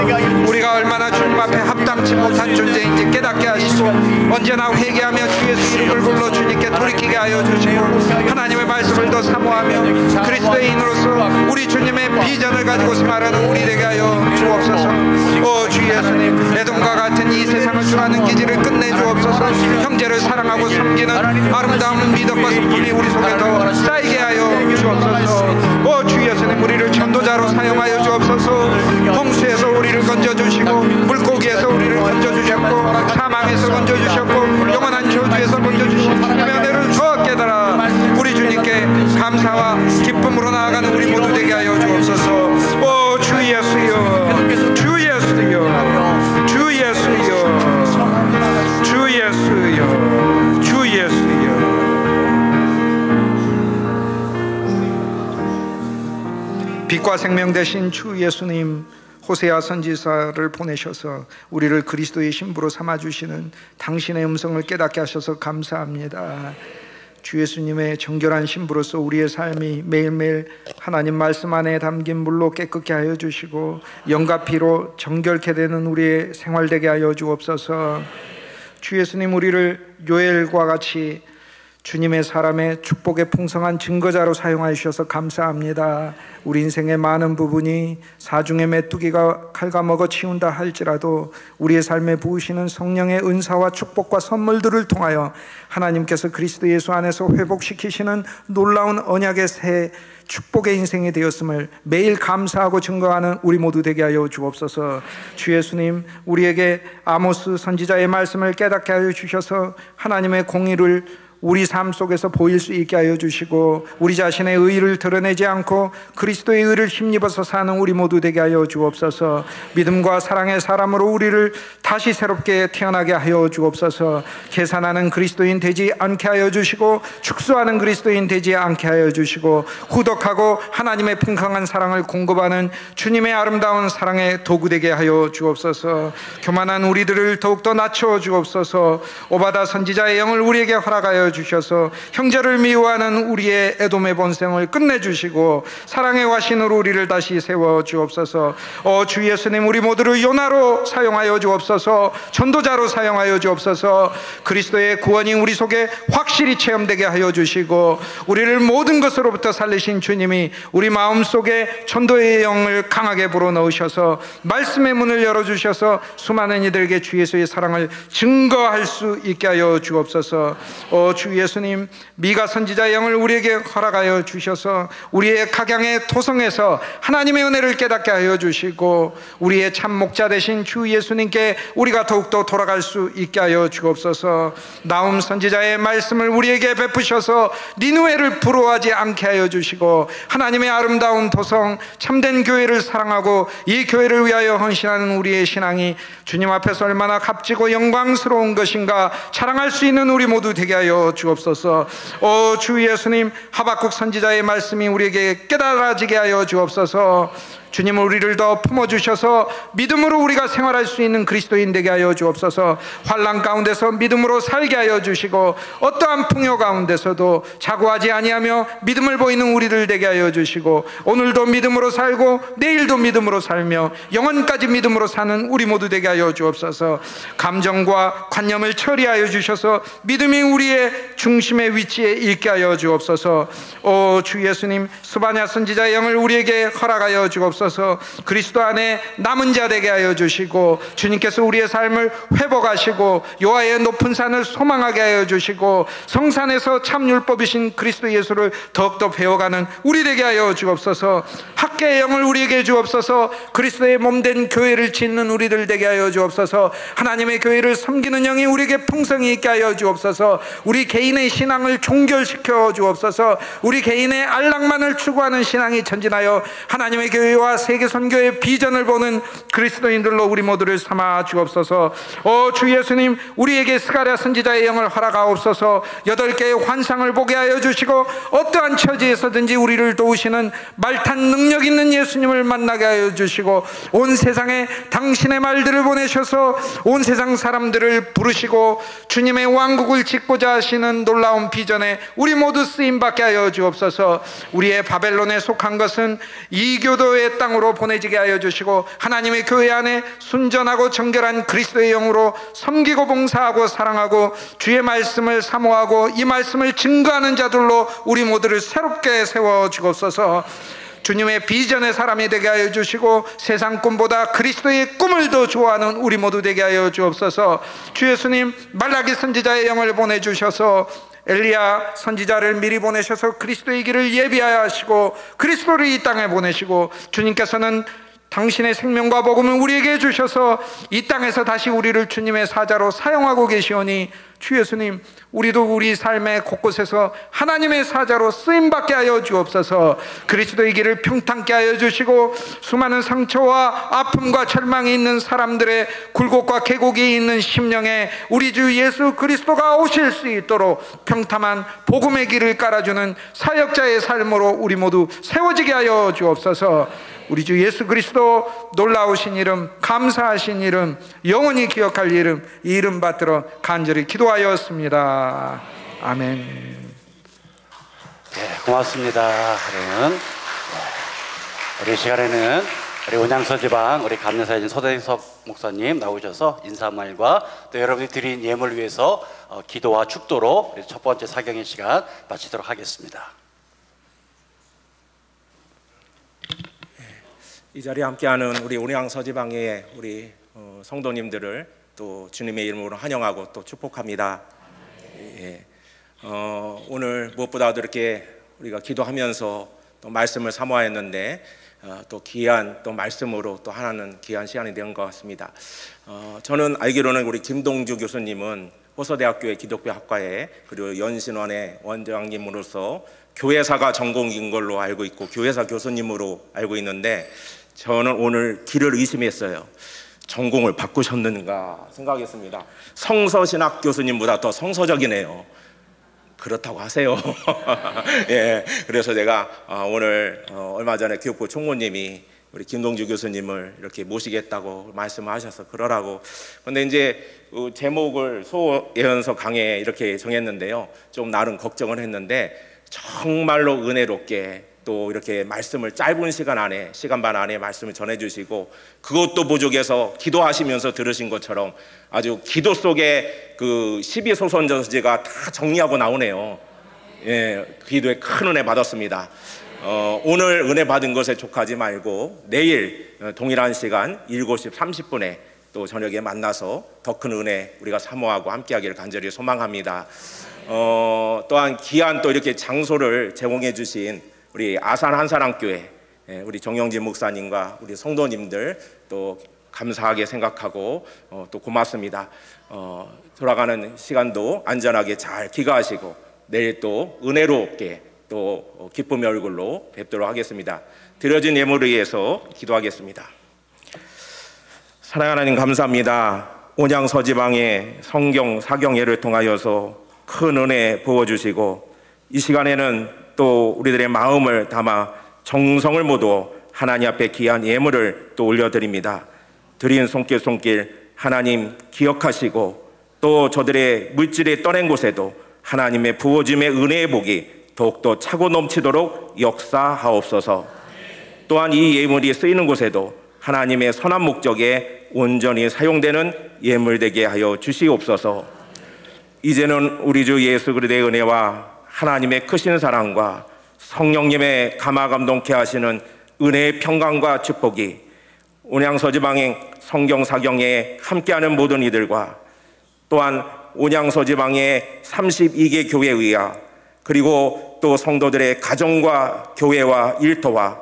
우리가 얼마나 주님 앞에 합당치 못한 존재인지 깨닫게 하시고 언제나 회개하며 주 예수 이름을 불러 주님께 돌이키게 하여 주시고 하나님의 말씀을 더 사모하며 그리스도인으로서 우리 주님의 비전을 가지고 생활하는 우리 되게 하여 주옵소서. 오 주 예수님 에돔과 같은 이 세상을 주하는 기질을 끝내 주옵소서. 형제를 사랑하고 섬기는 아름다운 미덕과 성품이 우리 속에 더 쌓이게 하여 주옵소서. 오 주 예수님 우리를 전도자로 사용하여 주옵소서. 홍수에서 우리를 건져주시고 물고기에서 우리를 건져주셨고 사망에서 건져주셨고 영원한 저주에서 건져주신 주님의 은혜를 더 깨달아 우리 주님께 감사와 기쁨으로 나아가는 우리 모두 되게 하여 주옵소서. 오 주 예수여 주 예수여 주 예수여 주 예수여 주 예수여. 빛과 생명 되신 주 예수님 호세아 선지자를 보내셔서 우리를 그리스도의 신부로 삼아주시는 당신의 음성을 깨닫게 하셔서 감사합니다. 주 예수님의 정결한 신부로서 우리의 삶이 매일매일 하나님 말씀 안에 담긴 물로 깨끗게 하여 주시고 영과 피로 정결케 되는 우리의 생활 되게 하여 주옵소서. 주 예수님 우리를 요엘과 같이 주님의 사람의 축복의 풍성한 증거자로 사용하여 주셔서 감사합니다. 우리 인생의 많은 부분이 사중의 메뚜기가 갉아먹어 치운다 할지라도 우리의 삶에 부으시는 성령의 은사와 축복과 선물들을 통하여 하나님께서 그리스도 예수 안에서 회복시키시는 놀라운 언약의 새 축복의 인생이 되었음을 매일 감사하고 증거하는 우리 모두 되게 하여 주옵소서. 주 예수님 우리에게 아모스 선지자의 말씀을 깨닫게 하여 주셔서 하나님의 공의를 우리 삶 속에서 보일 수 있게 하여 주시고 우리 자신의 의의를 드러내지 않고 그리스도의 의를 힘입어서 사는 우리 모두 되게 하여 주옵소서. 믿음과 사랑의 사람으로 우리를 다시 새롭게 태어나게 하여 주옵소서. 계산하는 그리스도인 되지 않게 하여 주시고 축소하는 그리스도인 되지 않게 하여 주시고 후덕하고 하나님의 풍성한 사랑을 공급하는 주님의 아름다운 사랑의 도구 되게 하여 주옵소서. 교만한 우리들을 더욱더 낮춰 주옵소서. 오바다 선지자의 영을 우리에게 허락하여 주셔서 형제를 미워하는 우리의 에돔의 본성을 끝내주시고 사랑의 화신으로 우리를 다시 세워 주옵소서. 주 예수님 우리 모두를 요나로 사용하여 주옵소서. 전도자로 사용하여 주옵소서. 그리스도의 구원이 우리 속에 확실히 체험되게 하여 주시고 우리를 모든 것으로부터 살리신 주님이 우리 마음속에 전도의 영을 강하게 불어넣으셔서 말씀의 문을 열어주셔서 수많은 이들에게 주 예수의 사랑을 증거할 수 있게 하여 주옵소서. 주 예수님, 미가 선지자의 영을 우리에게 허락하여 주셔서 우리의 각양의 토성에서 하나님의 은혜를 깨닫게 하여 주시고 우리의 참 목자 되신 주 예수님께 우리가 더욱더 돌아갈 수 있게 하여 주옵소서. 나움 선지자의 말씀을 우리에게 베푸셔서 니느웨를 부러워하지 않게 하여 주시고 하나님의 아름다운 도성 참된 교회를 사랑하고 이 교회를 위하여 헌신하는 우리의 신앙이 주님 앞에서 얼마나 값지고 영광스러운 것인가 자랑할 수 있는 우리 모두 되게 하여 주옵소서. 오 주 예수님, 하박국 선지자의 말씀이 우리에게 깨달아지게 하여 주옵소서. 주님, 우리를 더 품어주셔서 믿음으로 우리가 생활할 수 있는 그리스도인 되게 하여 주옵소서. 환난 가운데서 믿음으로 살게 하여 주시고 어떠한 풍요 가운데서도 자고하지 아니하며 믿음을 보이는 우리들 되게 하여 주시고 오늘도 믿음으로 살고 내일도 믿음으로 살며 영원까지 믿음으로 사는 우리 모두 되게 하여 주옵소서. 감정과 관념을 처리하여 주셔서 믿음이 우리의 중심의 위치에 있게 하여 주옵소서. 오 주 예수님, 스바냐 선지자의 영을 우리에게 허락하여 주옵소서. 그리스도 안에 남은 자 되게 하여 주시고 주님께서 우리의 삶을 회복하시고 여호와의 높은 산을 소망하게 하여 주시고 성산에서 참 율법이신 그리스도 예수를 더욱더 배워가는 우리 되게 하여 주옵소서. 학계의 영을 우리에게 주옵소서. 그리스도의 몸된 교회를 짓는 우리들 되게 하여 주옵소서. 하나님의 교회를 섬기는 영이 우리에게 풍성히 있게 하여 주옵소서. 우리 개인의 신앙을 종결시켜 주옵소서. 우리 개인의 안락만을 추구하는 신앙이 전진하여 하나님의 교회와 세계 선교의 비전을 보는 그리스도인들로 우리 모두를 삼아 주옵소서. 오 주 예수님, 우리에게 스가랴 선지자의 영을 허락하옵소서. 8개의 환상을 보게 하여 주시고 어떠한 처지에서든지 우리를 도우시는 말탄 능력 있는 예수님을 만나게 하여 주시고 온 세상에 당신의 말들을 보내셔서 온 세상 사람들을 부르시고 주님의 왕국을 짓고자 하시는 놀라운 비전에 우리 모두 쓰임받게 하여 주옵소서. 우리의 바벨론에 속한 것은 이교도의 땅으로 보내지게 하여 주시고 하나님의 교회 안에 순전하고 정결한 그리스도의 영으로 섬기고 봉사하고 사랑하고 주의 말씀을 사모하고 이 말씀을 증거하는 자들로 우리 모두를 새롭게 세워 주옵소서. 주님의 비전의 사람이 되게 하여 주시고 세상 꿈보다 그리스도의 꿈을 더 좋아하는 우리 모두 되게 하여 주옵소서. 주 예수님, 말라기 선지자의 영을 보내주셔서 엘리야 선지자를 미리 보내셔서 그리스도의 길을 예비하여 하시고 그리스도를 이 땅에 보내시고 주님께서는 당신의 생명과 복음을 우리에게 주셔서 이 땅에서 다시 우리를 주님의 사자로 사용하고 계시오니 주 예수님, 우리도 우리 삶의 곳곳에서 하나님의 사자로 쓰임받게 하여 주옵소서. 그리스도의 길을 평탄케 하여 주시고 수많은 상처와 아픔과 절망이 있는 사람들의 굴곡과 계곡이 있는 심령에 우리 주 예수 그리스도가 오실 수 있도록 평탄한 복음의 길을 깔아주는 사역자의 삶으로 우리 모두 세워지게 하여 주옵소서. 우리 주 예수 그리스도 놀라우신 이름, 감사하신 이름, 영원히 기억할 이름, 이 이름 받들어 간절히 기도하였습니다. 아멘. 네, 고맙습니다. 우리 시간에는 우리 온양서지방 우리 감리사이신 서대석 목사님 나오셔서 인사말과 또 여러분이 드린 예물을 위해서 기도와 축도로 첫 번째 사경의 시간 마치도록 하겠습니다. 이 자리에 함께하는 우리 온양서지방의 우리 성도님들을 또 주님의 이름으로 환영하고 또 축복합니다. 예. 오늘 무엇보다도 이렇게 우리가 기도하면서 또 말씀을 사모하였는데 또 귀한 또 말씀으로 또 하나는 귀한 시간이 된 것 같습니다. 저는 알기로는 우리 김동주 교수님은 호서대학교의 기독교 학과에 그리고 연신원의 원장님으로서 교회사가 전공인 걸로 알고 있고 교회사 교수님으로 알고 있는데 저는 오늘 길을 의심했어요. 전공을 바꾸셨는가 생각했습니다. 성서신학 교수님보다 더 성서적이네요. 그렇다고 하세요. 예, 그래서 제가 오늘 얼마 전에 교육부 총무님이 우리 김동주 교수님을 이렇게 모시겠다고 말씀하셔서 그러라고. 근데 이제 제목을 소예언서 강해 이렇게 정했는데요. 좀 나름 걱정을 했는데 정말로 은혜롭게 또 이렇게 말씀을 짧은 시간 반 안에 말씀을 전해주시고 그것도 부족해서 기도하시면서 들으신 것처럼 아주 기도 속에 그 12소선저지가 다 정리하고 나오네요. 예, 기도에 큰 은혜 받았습니다. 오늘 은혜 받은 것에 족하지 말고 내일 동일한 시간 7시 30분에 또 저녁에 만나서 더 큰 은혜 우리가 사모하고 함께하기를 간절히 소망합니다. 또한 귀한 또 이렇게 장소를 제공해 주신 우리 아산 한사랑교회 우리 정영진 목사님과 우리 성도님들 또 감사하게 생각하고 또 고맙습니다. 돌아가는 시간도 안전하게 잘 귀가하시고 내일 또 은혜롭게 또 기쁨의 얼굴로 뵙도록 하겠습니다. 드려진 예물을 위해서 기도하겠습니다. 사랑하는 하나님 감사합니다. 온양 서지방의 성경 사경회를 통하여서 큰 은혜 부어주시고 이 시간에는 또 우리들의 마음을 담아 정성을 모두 하나님 앞에 귀한 예물을 또 올려드립니다. 드린 손길 하나님 기억하시고 또 저들의 물질이 떠낸 곳에도 하나님의 부어짐의 은혜의 복이 더욱더 차고 넘치도록 역사하옵소서. 또한 이 예물이 쓰이는 곳에도 하나님의 선한 목적에 온전히 사용되는 예물 되게 하여 주시옵소서. 이제는 우리 주 예수 그리스도의 은혜와 하나님의 크신 사랑과 성령님의 감화감동케 하시는 은혜의 평강과 축복이 온양서지방의 성경사경에 함께하는 모든 이들과 또한 온양서지방의 32개 교회의와 그리고 또 성도들의 가정과 교회와 일터와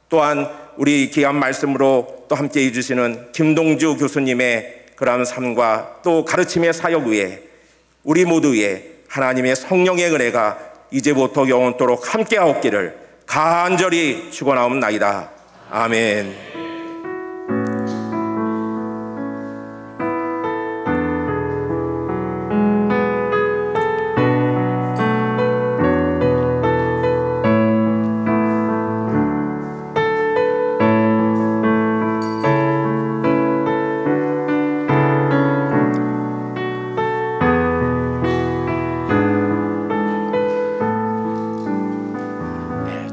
또한 우리 귀한 말씀으로 또 함께 해주시는 김동주 교수님의 그러한 삶과 또 가르침의 사역 위에 우리 모두 위에 하나님의 성령의 은혜가 이제부터 영원토록 함께하옵기를 간절히 축원하옵나이다. 아멘.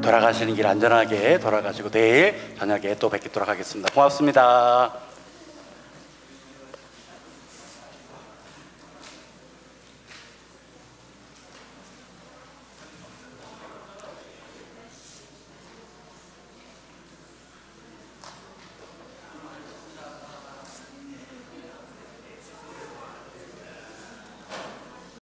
돌아가시는 길 안전하게 돌아가시고 내일 저녁에 또 뵙도록 하겠습니다. 고맙습니다.